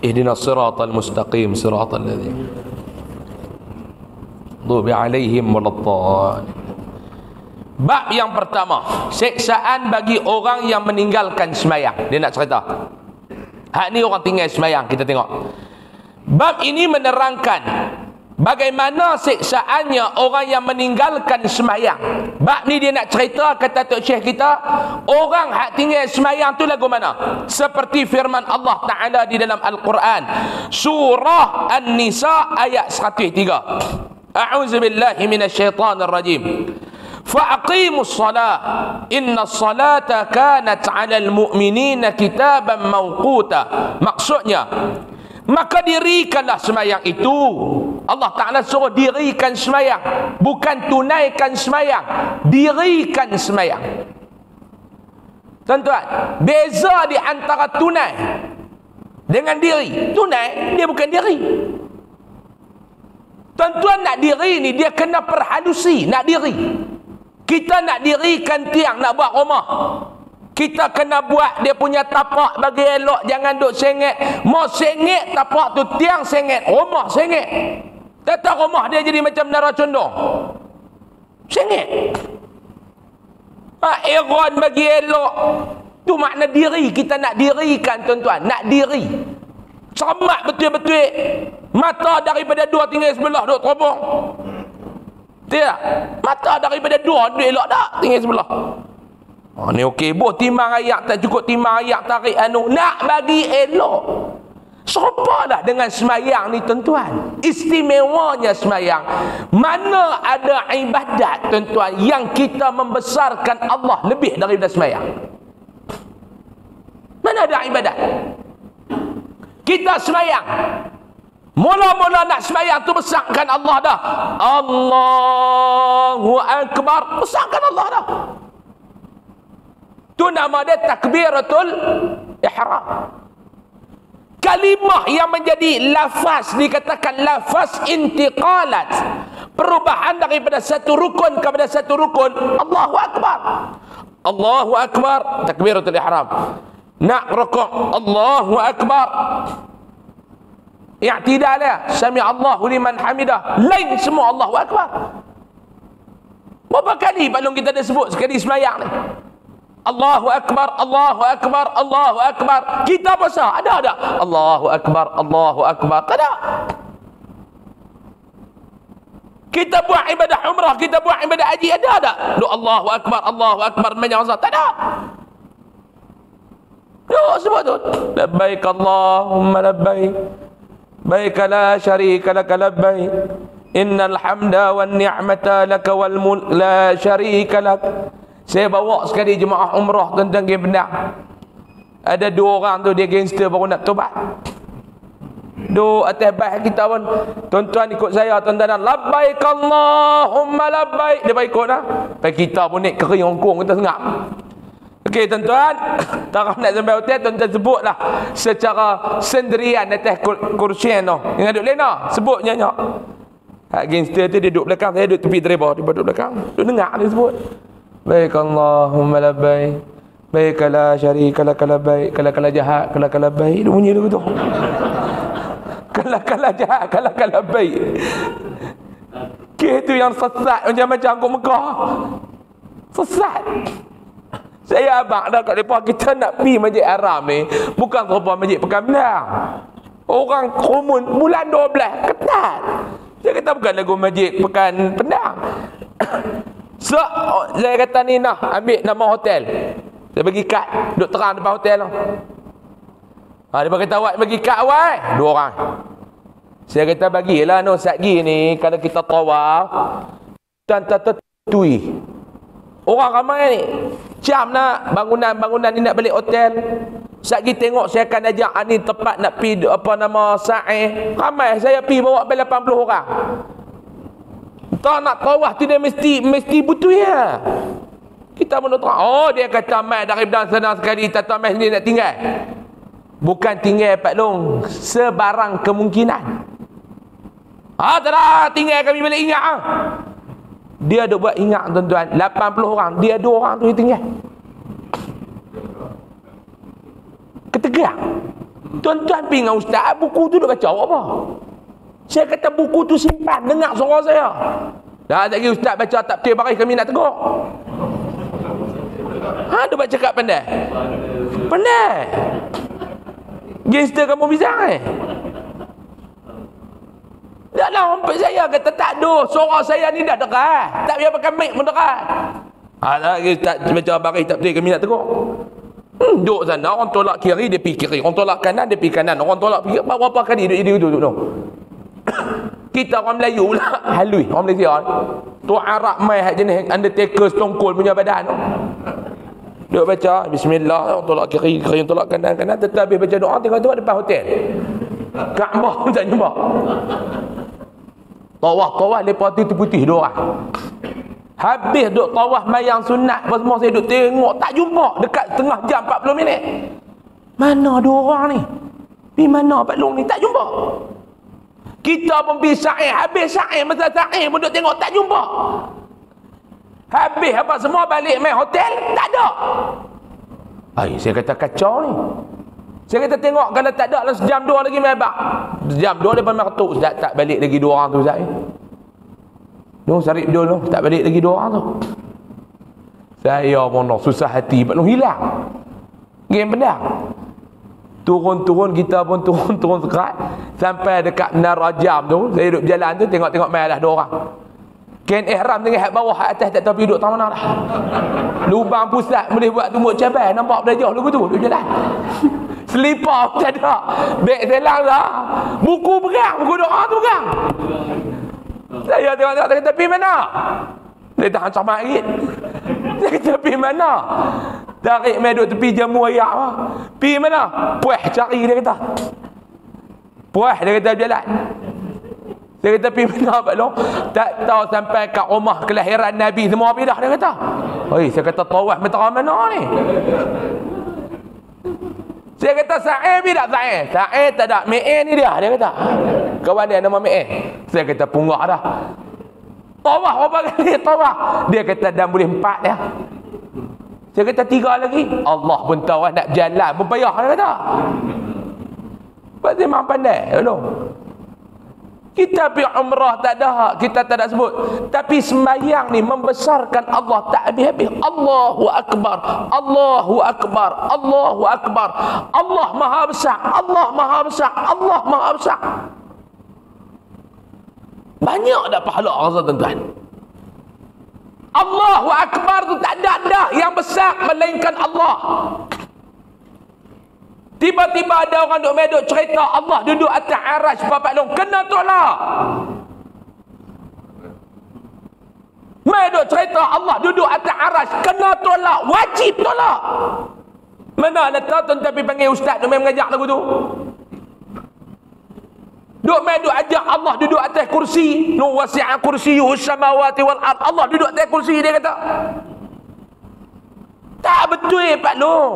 Ihdinas siratal mustaqim siratal ladzina maghdubi alaihim waladdallin. Bab yang pertama, siksaan bagi orang yang meninggalkan sembahyang. Dia nak cerita. Hak ni orang tinggal sembahyang, kita tengok. Bab ini menerangkan bagaimana siksaannya orang yang meninggalkan sembahyang. Bab ni dia nak cerita, kata Tok Syekh kita, orang hak tinggal sembahyang tu lagu mana? Seperti firman Allah Ta'ala di dalam Al-Quran, surah An-Nisa ayat 103. A'udzubillahi minasyaitanir rajim. Fa'aqimus salah, innas salata kanat 'alal mu'minina kitaban mawquta. Maksudnya, maka dirikanlah sembahyang itu. Allah Ta'ala suruh dirikan sembahyang, bukan tunaikan sembahyang. Dirikan sembahyang. Tuan-tuan, beza di antara tunai dengan diri. Tunai, dia bukan diri. Tuan-tuan, nak diri ni dia kena perhalusi. Nak diri, kita nak dirikan tiang, nak buat rumah, kita kena buat dia punya tapak bagi elok, jangan duk sengit. Mau sengit tapak tu, tiang sengit, rumah sengit. Tata rumah dia jadi macam menara condong, sengit. Iron bagi elok, tu makna diri. Kita nak dirikan, tuan-tuan, nak diri. Cermat betul-betul. Mata daripada dua tinggal sebelah duk terobong. Tidak, mata daripada dua duk elok tak tinggal sebelah. Ni okey, boh timbang ayat tak cukup, timbang ayat tarik anu, nak bagi elok. Serupalah dengan semayang ni, tuan-tuan. Istimewanya semayang, mana ada ibadat, tuan-tuan, yang kita membesarkan Allah lebih daripada semayang? Mana ada ibadat? Kita semayang, mula-mula nak semayang tu besarkan Allah dah. Allahu Akbar, besarkan Allah dah. Tu nama dia takbiratul ihram. Kalimah yang menjadi lafaz, dikatakan lafaz intiqalat, perubahan daripada satu rukun kepada satu rukun. Allahu Akbar, Allahu Akbar, takbiratul ihram. Nak rukuk, Allahu Akbar. I'tidal ya, sami Allahu liman hamidah. Lain semua Allahu Akbar. Berapa kali balung kita dah sebut sekali semayang ni? Allahu Akbar, Allahu Akbar, Allahu Akbar. Kita puasa ada? Allahu Akbar, Allahu Akbar. Tak ada. Kita buat ibadah umrah, kita buat ibadah haji, ada? Lu Allahu Akbar, Allahu Akbar menyazah. Tak ada. Lu sebut tu. Labbaik Allahumma labbaik. Baik la syarika lak labbaik. Innal hamda wan ni'mata lak wal mulk la syarika lak. Saya bawa sekali jemaah umrah, tuan-tuan game benar. Ada dua orang tu dia gangster baru nak tobat. Duk atas bas kita pun, tuan-tuan ikut saya, tuan-tuan, labbaik Allahumma labbaik. Dia baik ikut dah. Pai kita pun naik kering hongkong, kita sengap. Okey tuan-tuan, taraf nak sampai hotel, tuan-tuan sebutlah secara sendirian atas kursi tu. Yang duduk lena, sebut nyanyak. Hak gangster tu dia duduk belakang, saya duduk tepi driver, dia duduk belakang. Duduk dengar dia sebut. Baik Allahumma labbaik. Baik la syarika lak labbaik. Kala jahat, kala baik. Dia bunyi lagu tu. Kala jahat, kala baik. Ke tu yang sesat macam kau Mekah. Sesat. Saya abang dah kat depa, kita nak pi Masjid Haram ni bukan serupa Masjid Pekan Belang. Orang kumun bulan 12 ketat. Saya kata bukan lagu masjid Pekan Pendang. So, saya kata ni nah, ambil nama hotel. Saya bagi kad, duduk terang depan hotel tu. Dia kata awak bagi kad awak 2 orang. Saya kata bagilah no satgi ni, kalau kita tawaf dan tertetui. Orang ramai ni. Jam nak bangunan ni nak balik hotel. Satgi tengok saya akan ajak ni tempat nak pi apa nama sa'i. Ramai saya pi bawa sampai 80 orang. Tak nak tawaf tu dia mesti butuh ya. Kita menurut dia kata mai dari dan sana sekali tak tahu mai sini nak tinggal. Bukan tinggal Pak Long, sebarang kemungkinan. Tak ada tinggal kami boleh ingat Dia duk buat ingat tuan-tuan, 80 orang, dia 2 orang tu dia tinggal. Ketegang. Tuan-tuan pergi dengan ustaz, buku tu duk baca apa? Saya kata buku tu simpan, dengar suara saya. Dah lagi ustaz baca tak betul baris kami nak tegur. Dia baca cakap pandai. Pandai. Gangster kamu bisa Tak lah rompet saya kata tak ada. Suara saya ni dah dekat. Tak payah pakai mic pun dekat. Lagi ustaz baca baris tak betul kami nak tegur. Duduk sana, orang tolak kiri dia pergi kiri, orang tolak kanan dia pergi kanan, orang tolak pergi berapa kali duduk tu. Kita orang Melayu lah halui, orang Malaysia tu Arab mai hak jenis Undertaker Stone Cold punya badan tu. Duduk baca bismillah, orang tolak kiri, orang tolak kanan, tetap habis baca doa tengok depan hotel Kaabah pun tak jumpa. Tawaf lepas tu putih 2 orang. Habis duk tawaf mayang sunat apa semua, saya duk tengok tak jumpa dekat tengah jam 40 minit. Mana 2 orang ni? Pergi mana Pak Long ni? Tak jumpa. Kita pun pergi sa'i, habis sa'i masa sa'i pun duk tengok tak jumpa. Habis apa semua balik main hotel tak ada. Saya kata kacau ni. Saya kata tengok kalau tak ada dalam sejam 2 lagi main abang. Sejam 2 depan mertuk tak balik lagi 2 orang tu Zai. Sarip dulu tak balik lagi 2 orang tu. Saya pun susah hati Pak Long hilang. Game Pendang. Turun kita pun turun sekerat sampai dekat Menara Jam tu. Saya duduk berjalan tu tengok mai dah 2 orang. Kain ihram tengah hak bawah hak atas tak tahu pergi duduk tang mana dah. Lubang pusat boleh buat tumbuk cabai nampak dah jauh lugu tu duduk jalan. Selipar pun tak ada. Beg selang dah. Buku pegang, buku doa tu pegang. Saya tengok dia kata pergi mana? Dia tahan sama ringgit. Dia kata pergi mana? Tarik main duduk tepi jamu ayak lah. Pergi mana? Puah cari dia kata. Puah dia kata berjalan. Dia kata pergi mana Pak Long? Tak tahu sampai kat rumah kelahiran Nabi semua pergi dah dia kata. Saya kata tawaf mentera mana ni? Saya kata sa'i pergi tak sa'i? Sa'i tak ada. Me'e ni dia kata. Kawan dia nama Me'e. Saya kata punggah dah. Tawaf berapa kali tawaf? Dia kata dah boleh 4 dia. Saya kata 3 lagi. Allah pun tahu nak berjalan pun payah dia kata. Sebab dia memang pandai. Kita pergi umrah tak ada, kita tak ada sebut. Tapi sembahyang ni membesarkan Allah tak habis-habis. Allahu Akbar, Allahu Akbar, Allahu Akbar. Allah Maha Besar, Allah Maha Besar, Allah Maha Besar. Banyak dah pahala rasa tuan-tuan. Allahu Akbar tu tak ada dah yang besar melainkan Allah. Tiba-tiba ada orang duduk cerita Allah duduk atas arasy Pak Long kena tolak. Duk cerita Allah duduk atas arasy kena tolak, wajib tolak. Mana ada tuan tapi panggil ustaz duk mengajar lagu tu. Duk ajak Allah duduk atas kursi. Nu wasi'a kursiyyuhus samawati wal ard. Allah duduk atas kursi dia kata. Tak betul Pak Long.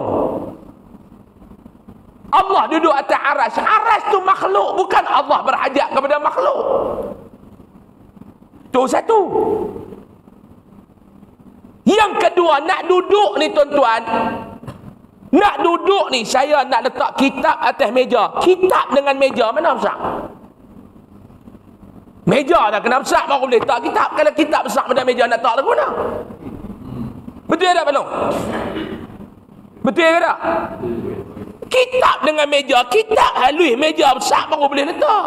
Allah duduk atas arasy. Arasy tu makhluk, bukan Allah berhajat kepada makhluk. Tu satu. Yang kedua, nak duduk ni tuan-tuan. Nak duduk ni, saya nak letak kitab atas meja. Kitab dengan meja mana besar? Meja dah kena besar baru boleh letak kitab. Kalau kitab besar pada meja nak letak lagu mana? Betul tak Pak Long? Betul ke tak? Kitab dengan meja, kitab halus meja besar baru boleh letak.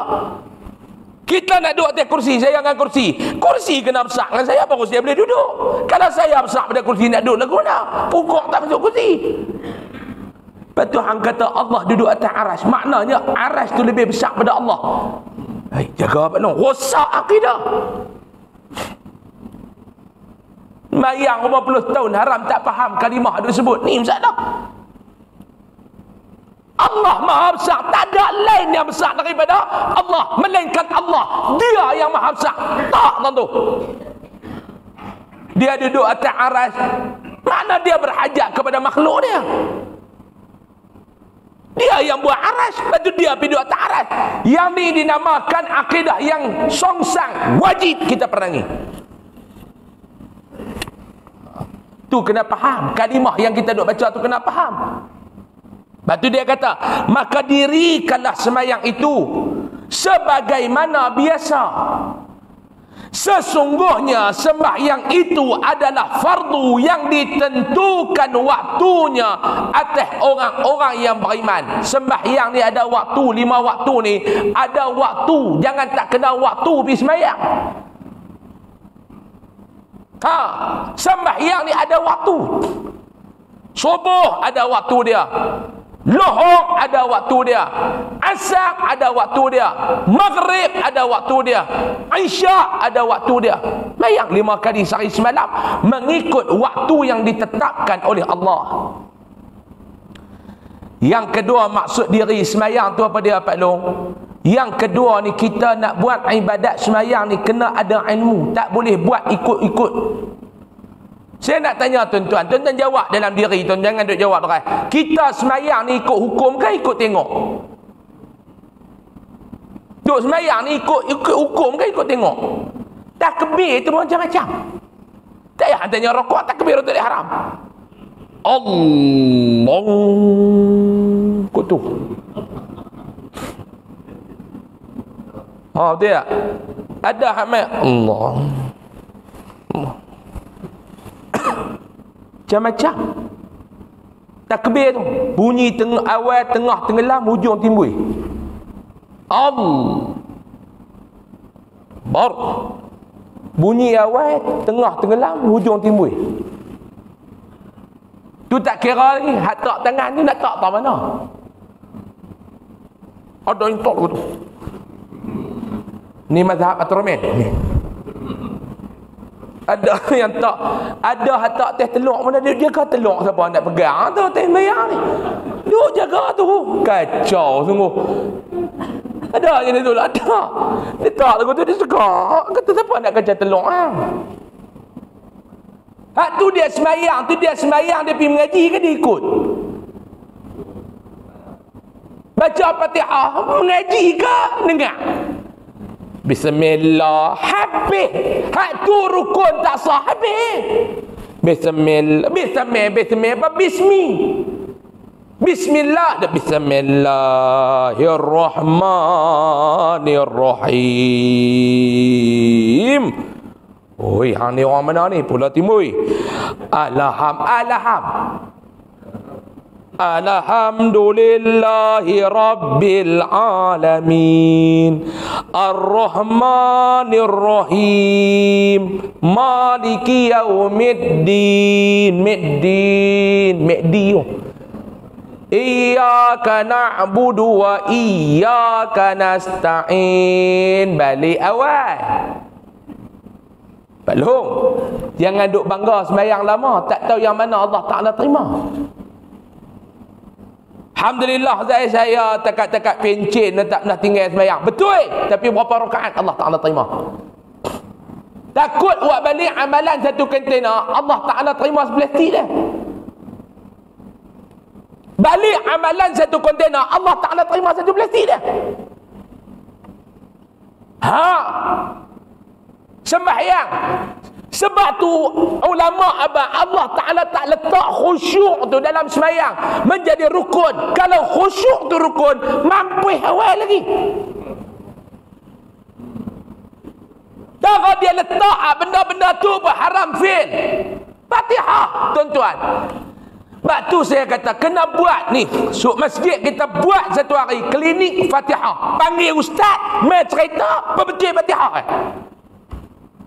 Kita nak duduk atas kursi, saya dengan kursi. Kursi kena besar dengan saya, baru saya boleh duduk. Kalau saya besar pada kursi nak duduk, lagu mana? Pukul tak masuk kursi. Lepas tu hang kata Allah duduk atas aras. Maknanya aras tu lebih besar pada Allah. Hai, jaga apa no? Rosak akidah. Mayang 50 tahun haram tak faham kalimah duk sebut. Ni masalah. Allah Maha Besar, tak ada lain yang besar daripada Allah, melainkan Allah. Dia yang Maha Besar. Tak, tentu. Dia duduk atas aras. Mana dia berhajat kepada makhluk dia? Dia yang buat aras, lepas tu dia pergi duduk atas aras. Yang ni dinamakan akidah yang songsang, wajib kita perangi. Tu kena faham. Kalimah yang kita duk baca tu kena faham. Lepas tu dia kata, maka dirikanlah semayang itu sebagaimana biasa. Sesungguhnya sembahyang itu adalah fardu yang ditentukan waktunya atas orang-orang yang beriman. Sembahyang ni ada waktu, 5 waktu ni ada waktu. Jangan tak kena waktu pergi sembahyang. Sembahyang ni ada waktu. Subuh ada waktu dia. Lohor ada waktu dia. Asar ada waktu dia. Maghrib ada waktu dia. Isyak ada waktu dia. Mayang 5 kali sehari semalam mengikut waktu yang ditetapkan oleh Allah. Yang kedua maksud diri semayang tu apa dia Pak Long? Yang kedua ni, kita nak buat ibadat semayang ni kena ada ilmu. Tak boleh buat ikut-ikut. Saya nak tanya tuan-tuan, tuan-tuan jawab dalam diri tuan, jangan duk jawab orang. Kita semayang ni ikut hukum ke ikut tengok? Duk semayang ni ikut hukum ke ikut tengok? Takbir tu macam-macam. Tak payah tanya rokok, takbir tu haram. Allah kutu. Betul tak? Ada hamil Allah. Macam-macam. Takbir tu bunyi awal, tengah, tenggelam, hujung timbul. Allah bar. Bunyi awal, tengah, tenggelam, hujung timbul. Tu tak kira lagi. Hak tak tangan tu nak tak mana. Ada yang tak tu. Ni mazhab Atromen ni. Ada yang tak, ada hatak teh teluk mana dia jaga teluk siapa nak pegang tu teh mayang ni. Dia jaga tu. Kacau sungguh. Ada yang tu ada. Dia tak lagu tu dia suka. Kata siapa nak kerja teluk Hak tu dia semayang, dia pergi mengaji ke dia ikut? Baca Fatihah, mengaji ke dengar? Bismillah, habis. Hak tu rukun tak sah, habis. Bismillah, apa bismi? Bismillah, Bismillahirrahmanirrahim. Oi, hang ni orang mana ni? Pulau Timur. Alhamdulillahi Rabbil Alamin Ar-Rahmanir-Rahim Maliki Yaumiddin Iyyaka na'budu wa iyyaka nasta'in. Balik awal. Pak Long, jangan duk bangga sembahyang lama tak tahu yang mana Allah Ta'ala terima. Alhamdulillah saya takat-takat pencen tak pernah tinggal sembahyang. Betul, tapi berapa rakaat Allah Ta'ala terima? Takut buat balik amalan satu kontena, Allah Ta'ala terima sebelah sini dah. Balik amalan satu kontena, Allah Ta'ala terima satu belah sini dah. Sembahyang. Sebab tu ulama Allah Ta'ala tak letak khusyuk tu dalam sembahyang menjadi rukun. Kalau khusyuk tu rukun, mampu awal lagi. Kalau dia letak benda-benda tu haram fi'l. Fatihah tuan-tuan. Sebab tu saya kata kena buat ni. Masjid kita buat satu hari klinik Fatihah. Panggil ustaz, mai cerita betul Fatihah.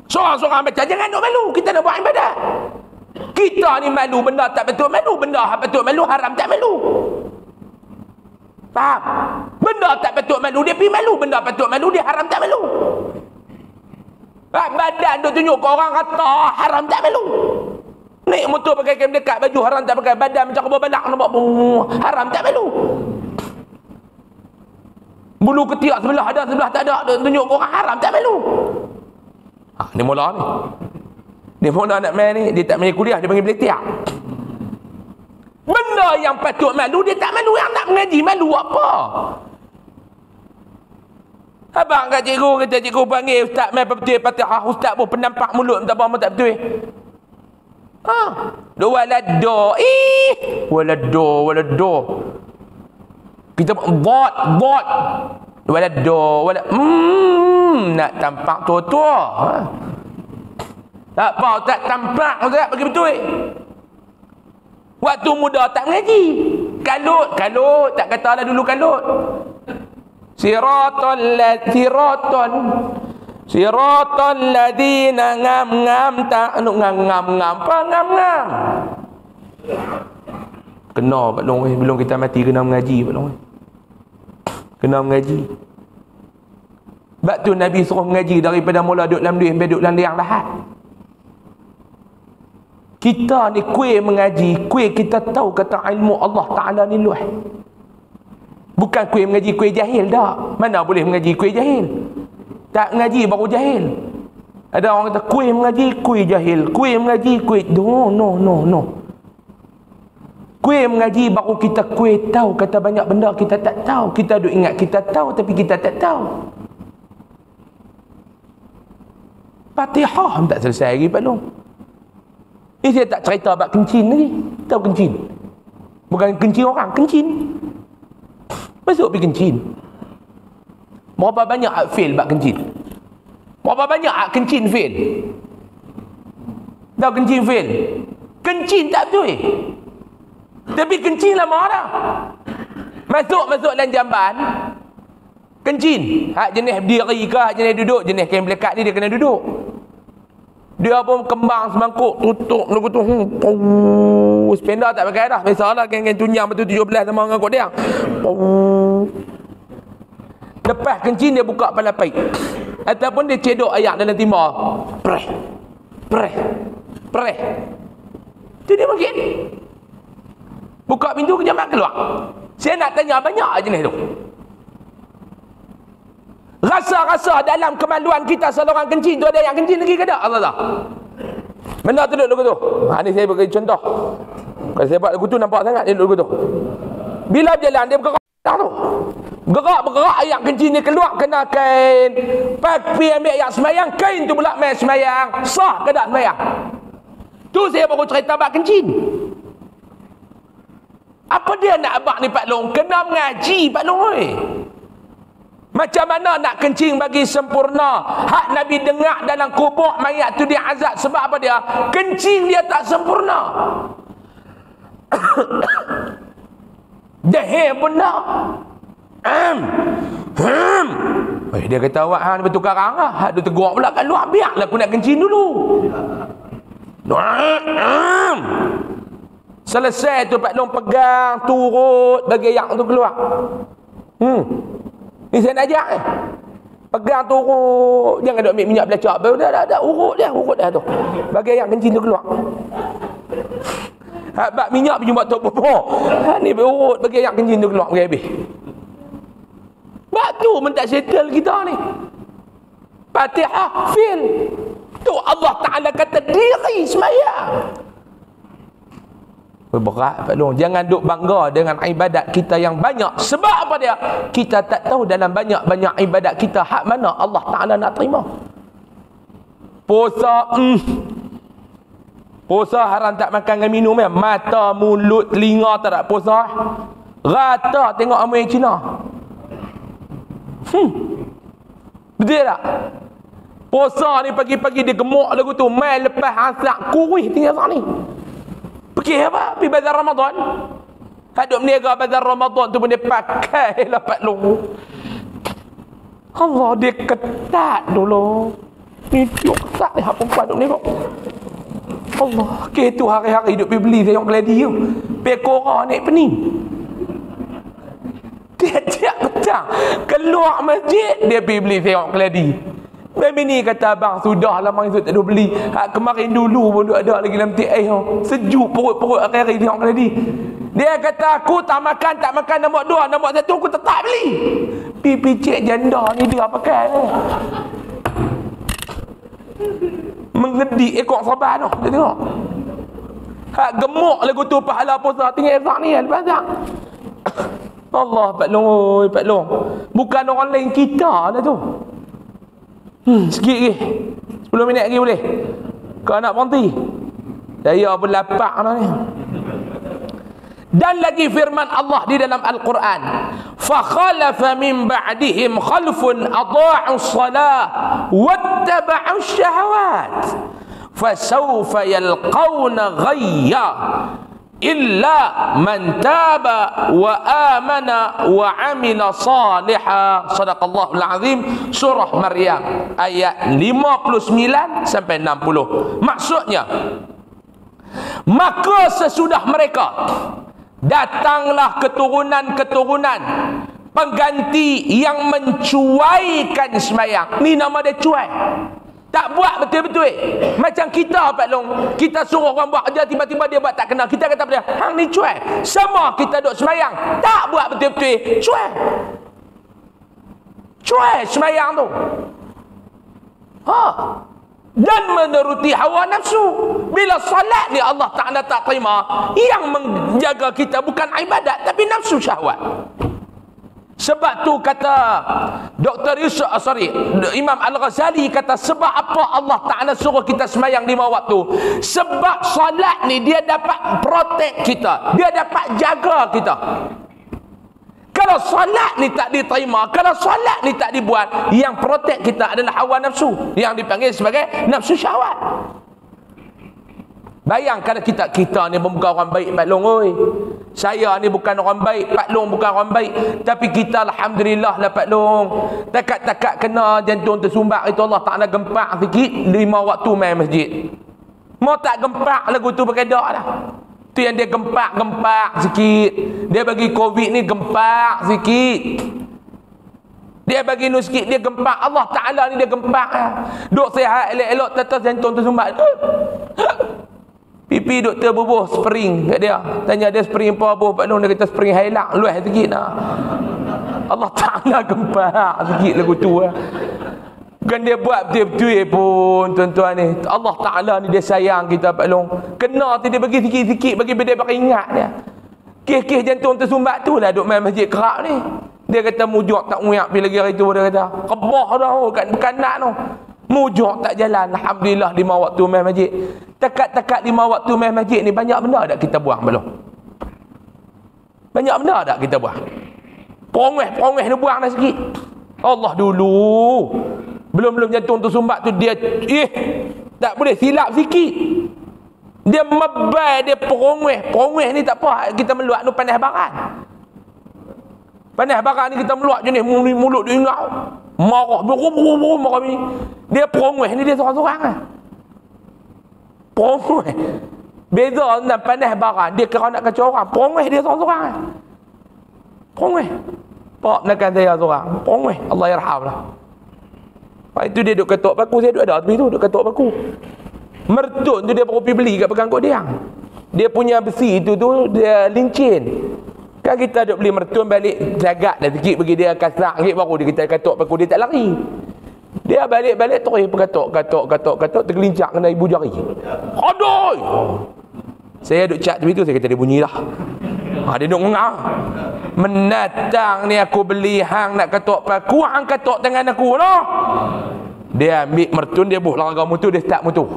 Seorang-seorang baca, jangan duk malu, kita nak buat ibadat. Kita ni malu benda tak betul malu, benda betul malu, haram tak malu. Faham? Benda tak betul malu, dia pergi malu. Benda betul malu, dia haram tak malu. Badan duk tunjuk ke orang kata haram tak malu. Naik motor pakai kain dekat, baju haram tak pakai, badan macam kebab balak nampak haram tak malu. Bulu ketiak sebelah ada, sebelah tak ada, tunjuk ke orang haram tak malu. Ni mula ni. Dia mula nak main ni, dia tak main kuliah, dia panggil beletiak. Benda yang patut malu, dia tak malu. Yang nak mengaji, malu apa? Abang kat cikgu, kata cikgu panggil ustaz main betul Fatihah. Ustaz pun penampak mulut, minta apa tak betul. Walado. Walado. Kita bot. Walado. Nak tampak tua-tua. Tak apa, tak tampak ustaz bagi betul. Waktu muda tak mengaji. Kalut, tak katalah dulu kalut. Siratal ladina ngam tak ngam kena Pak Long belum kita mati kena mengaji Pak Long. Kena mengaji. Sebab tu Nabi suruh mengaji daripada mula duduk dalam duit sampai duduk dalam liang lahat. Kita ni kuih mengaji, kuih kita tahu kata ilmu Allah Ta'ala ni luas. Bukan kuih mengaji kuih jahil dah. Mana boleh mengaji kuih jahil? Tak mengaji baru jahil. Ada orang kata kuih mengaji kuih jahil, kuih mengaji kuih no. Kuih mengaji baru kita kuih tahu kata banyak benda kita tak tahu. Kita duk ingat kita tahu tapi kita tak tahu. Fatihah tak selesai lagi Pak Long. Ini saya tak cerita bab kencing lagi. Tahu kencing? Bukan kencing orang, kencing. Masuk pergi kencing. Berapa banyak hak fail bab kencing? Berapa banyak hak kencing fail? Tahu kencing fail? Kencing tak betul. Tapi kencing lama dah. Masuk dalam jamban. Kencing. Hak jenis berdiri ke, hak jenis duduk. Jenis kain melekat ni dia kena duduk. Dia pun kembang semangkuk, tutup lagu tu. Spender tak pakai dah. Biasalah kain-kain tunjang betul 17 sama dengan kot dia. Lepas kencing dia buka kepala paip. Ataupun dia cedok ayak dalam timur. Preh. Tu dia mungkin. Buka pintu kejam nak keluar. Saya nak tanya banyak jenis tu. Rasa-rasa dalam kemaluan kita seorang kencing tu ada yang kencing lagi ke tak? Allah. Benda tu duduk lagu tu. Ni saya bagi contoh. Kalau saya buat lagu tu nampak sangat dia duduk lagu tu. Bila berjalan dia bergerak tu. Bergerak ayat kencing ni keluar kena kain. Pergi ambil ayat semayang, kain tu pula main semayang. Sah ke tak semayang? Tu saya baru cerita bab kencing. Apa dia nak abang ni Pak Long? Kena mengaji Pak Long oi. Macam mana nak kencing bagi sempurna? Hak Nabi dengar dalam kubur mayat tu dia azab sebab apa dia? Kencing dia tak sempurna. Dahir benar. Dia kata awak hang bertukar arah. Hak dia tegur pula kat luar, biarlah aku nak kencing dulu. Selesai tu Pak Long pegang turut bagi yang tu keluar. Ni saya nak ajak pegang turut, jangan duk ambil minyak belacak. Dah urut dah tu. Bagi yang kencing tu keluar. Bak minyak pergi buat tok popo. Ni berurut bagi yang kencing tu keluar bagi habis. Bak tu mentak settle kita ni. Fatihah fail. Tu Allah Taala kata diri sembahyang. Berat Pak Long. Jangan duk bangga dengan ibadat kita yang banyak. Sebab apa dia? Kita tak tahu dalam banyak-banyak ibadat kita hak mana Allah Ta'ala nak terima. Puasa puasa haram tak makan dan minum ya. Mata, mulut, telinga tak puasa. Rata tengok amai Cina. Betul tak? Puasa ni pagi-pagi dia gemuk lagu tu. Mai lepas asar kurih tinggal sat ni. Fikir apa? Pergi bazar Ramadan. Haduk meniaga bazar Ramadan tu pun dia pakai lah Pak Long. Allah dia ketat dulu. Ni tengok ketat ni hak perempuan duk ni kok. Allah, gitu hari-hari duk pergi beli tengok gladi tu. Pekora naik pening. Tiap-tiap petang keluar masjid dia pergi beli tengok gladi. Baby ni kata abang sudahlah mak itu tak ada beli. Hak kemarin dulu pun ada lagi dalam TI tu. Sejuk perut-perut akhir-akhir tengok gladi. Dia kata aku tak makan nombor 2, nombor 1 aku tetap beli. Pipi cik janda ni dia pakai ni. Mengedik ekor sabar tu. Dia tengok. Hak gemuk lagu tu pahala puasa tinggal ezak ni lepas tak. Allah Pak Long, oi Pak Long. Bukan orang lain kita lah tu. Sikit lagi. 10 minit lagi boleh? Kau nak berhenti? Saya pun lapar dah ni. Dan lagi firman Allah di dalam Al-Quran, فَخَلَفَ مِنْ بَعْدِهِمْ خَلْفٌ أَضَاعُوا الصَّلَاةَ وَاتَّبَعُوا الشَّهَوَاتِ فَسَوْفَ يَلْقَوْنَ غَيًّا إِلَّا مَنْ تَابَ وَآمَنَ وَعَمِلَ صَالِحًا. Sadaqallahul Azim, surah Maryam ayat 59 sampai 60. Maksudnya, maka sesudah mereka datanglah keturunan-keturunan pengganti yang mencuaikan sembahyang. Ni nama dia cuai. Tak buat betul-betul. Macam kita Pak Long, kita suruh orang buat kerja tiba-tiba dia buat tak kenal. Kita kata pada hang ni cuai. Sama kita duk sembahyang, tak buat betul-betul. Cuai. Cuai sembahyang tu. Dan menuruti hawa nafsu. Bila salat ni Allah Ta'ala tak terima, yang menjaga kita bukan ibadat tapi nafsu syahwat. Sebab tu kata Imam Al-Ghazali kata, sebab apa Allah Ta'ala suruh kita sembahyang 5 waktu? Sebab salat ni dia dapat protect kita, dia dapat jaga kita. Kalau salat ni tak diterima, kalau salat ni tak dibuat, yang protect kita adalah hawa nafsu, yang dipanggil sebagai nafsu syahwat. Bayang kalau kita ni bukan orang baik Pak Long, oi. Saya ni bukan orang baik, Pak Long bukan orang baik, tapi kita alhamdulillah lah Pak Long. Takat-takat kena jantung tersumbat itu Allah Ta'ala gempak sikit, 5 waktu main masjid. Mau tak gempak lagu tu pakai dak dah. Tu yang dia gempak sikit. Dia bagi Covid ni gempak sikit. Dia bagi nu sikit dia gempak. Allah Ta'ala ni dia gempak. Duk sihat elok-elok tetes jantung tersumbat. Pipi duk terbubuh spring kat dia. Tanya dia spring apa Pak Long, dia kata spring highlight luas sikit nah. Allah Ta'ala gempak sikit lagu tu. Bukan dia buat betul-betul pun tuan-tuan ni. Allah Ta'ala ni dia sayang kita Pak Long. Kena tu dia bagi sikit-sikit bagi dia pakai ingat dia. Kes-kes jantung tersumbat tu lah duk main masjid kerak ni. Dia kata mujuk tak muyak pergi lagi hari tu, dia kata. Kebah dah kat bekanak tu. Mujuk tak jalan. Alhamdulillah 5 waktu main masjid. Takat-takat 5 waktu main masjid ni banyak benda tak kita buang Pak Long? Banyak benda tak kita buang? Perongeh ni buang dah sikit. Allah dulu. Belum jantung tersumbat tu dia tak boleh silap sikit. Dia mebai, dia perongeh ni tak apa kita meluat tu panas baran. Panas baran ni kita meluat jenis mulut dia ingat. Marah marah ni. Dia perongeh ni dia seorang-seorang ah. Perongeh. Beza dengan panas baran, dia kira nak kacau orang. Perongeh dia seorang-seorang ah. Perongeh. Pak menekan saya seorang. Perongeh. Allah yarhamlah. Lepas itu dia duk ketuk paku, saya duk ada tepi tu, duk ketuk paku. Mertun tu dia baru pergi beli kat pegangkut dia. Dia punya besi tu dia lincin. Kan kita duk beli mertun balik jagak dah sikit bagi dia kasar sikit baru dia kita ketuk paku, dia tak lari. Dia balik-balik terus katuk tergelincak kena ibu jari. Aduh. Saya duk cat tepi tu, saya kata dia bunyilah. Dia duk ngau. Menatang ni aku beli hang nak ketuk paku, hang ketuk tangan aku noh. Dia ambil mertun, dia buh larang motor, dia start motor.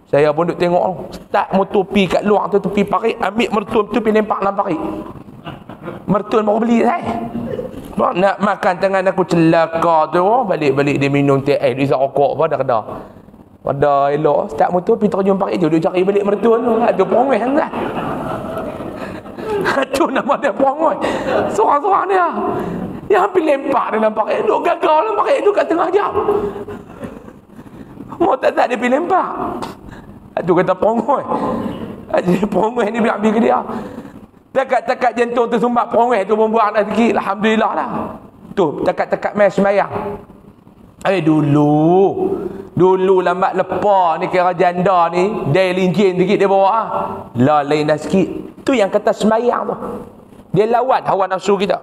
Saya pun duk tengok start motor pi kat luar tu tepi parit, ambil mertun tu pi lempak dalam parit. Mertun baru beli saya. Nak makan tangan aku celaka tu, balik-balik dia minum teh air, dia isap rokok apa dah kedah. Pada elok start motor pergi terjun pakai tu, dia cari balik mertua tu. Tu perongoi lah. Tu nama dia perongoi. Seorang-seorang dia. Yang hampir lempak dia nampak duk gagal lah pakai tu kat tengah jam. Mau tak dia pergi lempak. Tu kata perongoi. Jadi perongoi ni biar ke dia. Takat-takat jantung tu sumbat perongoi tu membuat dah sikit. Alhamdulillah lah. Tu takat-takat main semayang. Dulu lambat lepas ni kira janda ni dia lincin sikit dia bawa lah lain dah sikit. Tu yang kata semayang tu dia lawan hawa nafsu kita.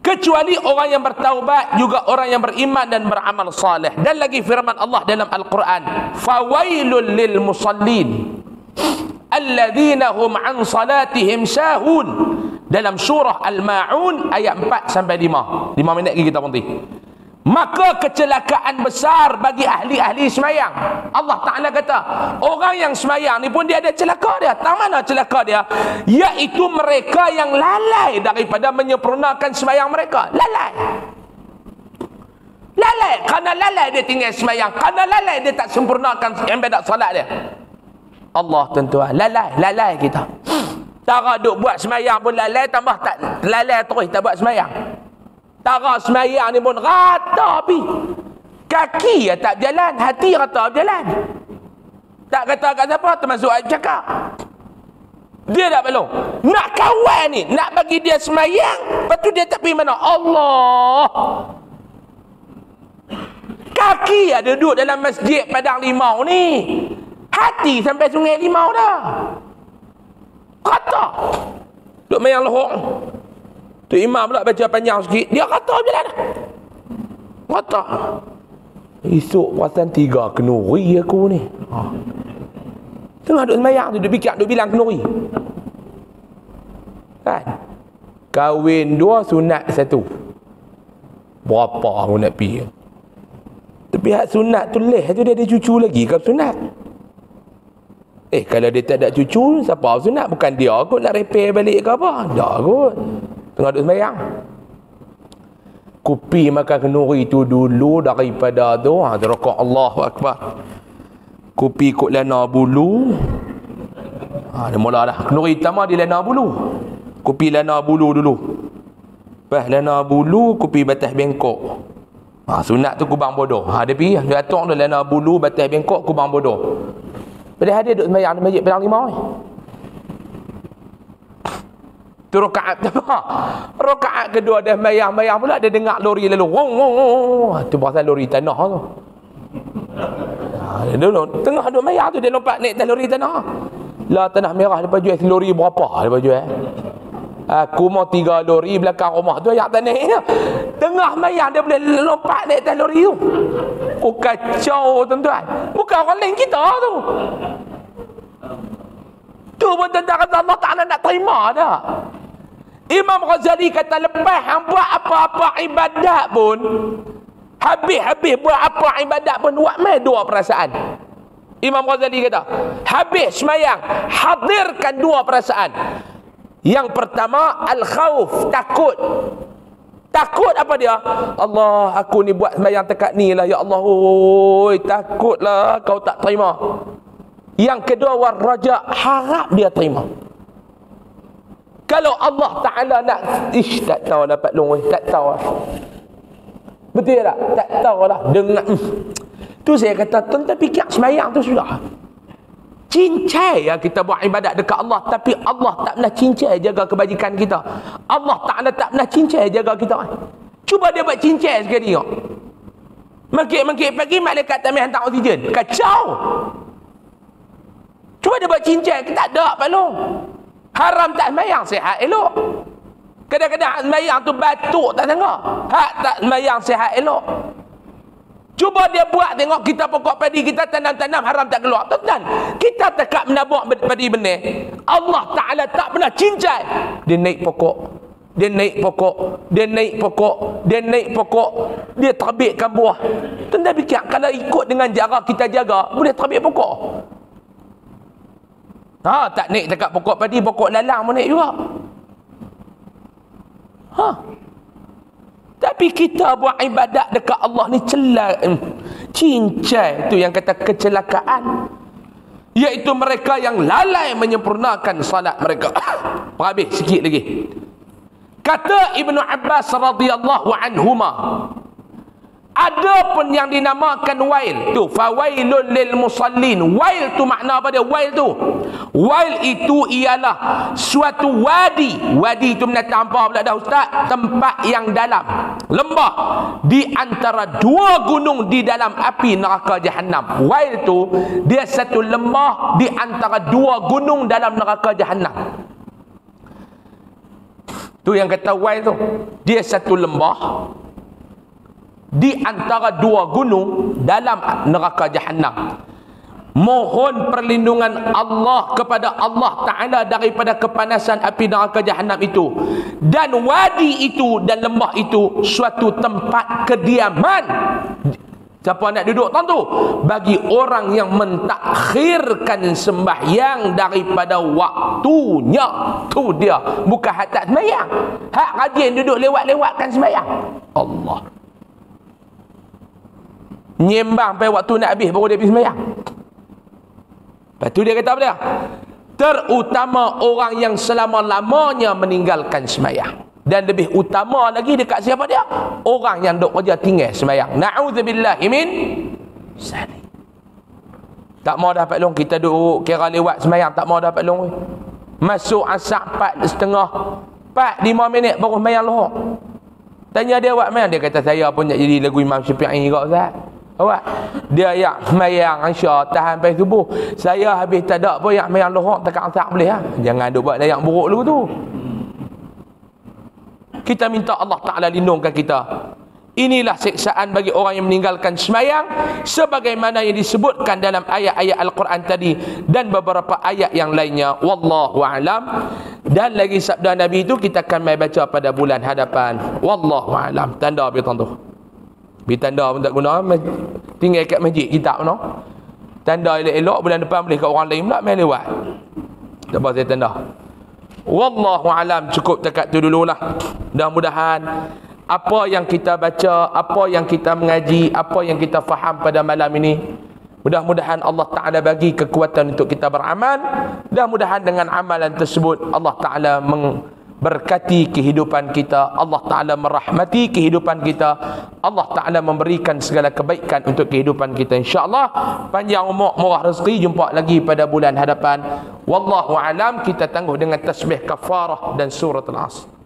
Kecuali orang yang bertaubat, juga orang yang beriman dan beramal saleh. Dan lagi firman Allah dalam Al-Quran, fawailul lil musallin alladzina hum an salatihim sahun, dalam surah Al-Ma'un ayat 4 sampai 5 minit lagi kita berhenti. Maka kecelakaan besar bagi ahli-ahli semayang. Allah Ta'ala kata, orang yang semayang ni pun dia ada celaka dia. Tak mana celaka dia? Iaitu mereka yang lalai daripada menyempurnakan semayang mereka. Lalai. Kerana lalai dia tinggal semayang. Kerana lalai dia tak sempurnakan ibadat salat dia. Allah tuan-tuan, lalai kita. Tara duk buat semayang pun lalai, tambah tak lalai terus tak buat semayang. Tara semayang ni pun rata api. Kaki ya tak berjalan, hati rata berjalan. Tak kata kat siapa, termasuk Aib cakap. Dia tak belum. Nak kawan ni, nak bagi dia semayang, lepas tu dia tak pergi mana? Allah. Kaki ada duduk dalam masjid Padang Limau ni. Hati sampai Sungai Limau dah. Rata. Duk mayang lohok. Tu imam pula baca panjang sikit, dia kata berjalan dah. Kata esok perasan 3 kenuri aku ni. Tengah duk semayang tu, duk fikir, duk bilang kenuri. Kan? Kahwin 2, sunat 1. Berapa aku nak pergi? Tapi hak sunat tu leh tu dia ada cucu lagi ke sunat? Kalau dia tak ada cucu, siapa sunat? Bukan dia kot nak repair balik ke apa? Tak kot. Tengah duduk sembahyang. Kupi makan kenuri tu dulu daripada tu, rokok Allahu Akbar. Kupi kot lena bulu. Dia mula dah. Kenuri pertama dia lena bulu. Kupi lena bulu dulu. Lepas lena bulu, kupi batas bengkok. Sunat tu kubang bodoh. Dia pergi, dia atuk tu lena bulu, batas bengkok, kubang bodoh. Padahal dia duduk sembahyang di masjid Padang Limau ni. Tu rakaat pertama. Rakaat kedua dah sembahyang pula dia dengar lori lalu. Wong wong wong. Tu pasal lori tanah tu. Dia dulu tengah duduk sembahyang tu dia lompat naik atas lori tanah. Lah tanah merah depa jual lori berapa depa jual? Aku mau 3 lori belakang rumah tu yang tak naik. Tengah sembahyang dia boleh lompat naik atas lori tu. Kacau tuan-tuan. Bukan orang lain kita tu. Tu pun tentang kata Allah Ta'ala nak terima dah. Imam Ghazali kata lepas hang buat apa-apa ibadat pun, habis buat apa ibadat pun, buat mai 2 perasaan. Imam Ghazali kata habis semayang hadirkan 2 perasaan. Yang pertama al-khauf, takut. Takut apa dia? Allah, aku ni buat sembahyang tekat ni lah. Ya Allah, oi, takutlah kau tak terima. Yang kedua, war-raja, harap dia terima. Kalau Allah Ta'ala nak, tak tahu dapat long, tak tahu lah. Betul tak? Tak tahu lah. Dengar. Tu saya kata, tuan-tuan fikir sembahyang tu sudah. Cincai ya kita buat ibadat dekat Allah, tapi Allah tak pernah cincai jaga kebajikan kita. Allah Ta'ala tak pernah cincai jaga kita. Cuba dia buat cincai sekali tengok. Mengkit pagi malaikat tak main hantar oksigen. Kacau. Cuba dia buat cincai, kita tak ada palung. Haram tak sembahyang, sihat elok. Kadang-kadang sembahyang tu batuk tak tengok. Hak tak sembahyang sihat elok. Cuba dia buat tengok kita pokok padi kita tanam-tanam haram tak keluar. Tuan-tuan, kita tekak menabur padi benih. Allah Ta'ala tak pernah cincai. Dia naik pokok. Dia naik pokok. Dia naik pokok. Dia naik pokok. Dia terbitkan buah. Tuan-tuan fikir, kalau ikut dengan cara kita jaga, boleh terbit pokok. Tak naik dekat pokok padi, pokok lalang pun naik juga. Tapi kita buat ibadat dekat Allah ni Cincai tu yang kata kecelakaan, iaitu mereka yang lalai menyempurnakan salat mereka. Habis sikit lagi. Kata Ibnu Abbas radhiyallahu anhuma, ada pun yang dinamakan wail tu, fawailul lil musallin. Wail tu makna apa dia? Wail tu, wail itu ialah suatu wadi. Wadi tu menatang apa pula dah ustaz? Tempat yang dalam, lembah di antara dua gunung di dalam api neraka Jahannam. Wail tu dia satu lembah di antara dua gunung dalam neraka Jahannam. Tu yang kata wail tu, dia satu lembah di antara dua gunung dalam neraka Jahannam. Mohon perlindungan Allah kepada Allah Ta'ala daripada kepanasan api neraka Jahannam itu. Dan wadi itu dan lembah itu suatu tempat kediaman. Siapa nak duduk tuan tu? Bagi orang yang mentakhirkan sembahyang daripada waktunya. Tu dia. Bukan hak tak sembahyang, hak rajin duduk lewat-lewatkan sembahyang. Allah, nyembang sampai waktu nak habis baru dia pergi sembahyang. Lepas tu dia kata apa dia? Terutama orang yang selama-lamanya meninggalkan sembahyang. Dan lebih utama lagi dekat siapa dia? Orang yang duk kerja tinggal sembahyang. Na'udzubillahi min zalik. Tak mau dapat long, kita duduk kira lewat sembahyang, tak mau dapat long. Masuk asar 4:30, 4-5 minit baru sembahyang lohor. Tanya dia awak mana? Dia kata saya pun nak jadi lagu Imam Syafi'i juga Ustaz. Awak dia yang sembahyang Isya tahan sampai subuh. Saya habis tak ada pun yang sembahyang lohor tekan asar boleh ha? Jangan duk buat layak buruk dulu tu. Kita minta Allah Ta'ala lindungkan kita. Inilah siksaan bagi orang yang meninggalkan sembahyang, sebagaimana yang disebutkan dalam ayat-ayat Al-Quran tadi dan beberapa ayat yang lainnya. Wallahu a'lam. Dan lagi sabda Nabi itu kita akan mai baca pada bulan hadapan. Wallahu a'lam. Tanda bi tuan tu. Bi tanda pun tak guna, tinggal kat masjid kitab no. Tanda elok-elok, bulan depan boleh kat orang lain pula mai lewat. Tak apa saya tanda. Wallahu alam. Cukup dekat tu dululah. Mudah-mudahan apa yang kita baca, apa yang kita mengaji, apa yang kita faham pada malam ini, mudah-mudahan Allah Ta'ala bagi kekuatan untuk kita beramal. Mudah-mudahan dengan amalan tersebut Allah Ta'ala memberkati kehidupan kita, Allah Ta'ala merahmati kehidupan kita, Allah Ta'ala memberikan segala kebaikan untuk kehidupan kita, insya-Allah. Panjang umur, murah rezeki. Jumpa lagi pada bulan hadapan. Wallahu alam. Kita tangguh dengan tasbih kafarah dan surah Al-Asr.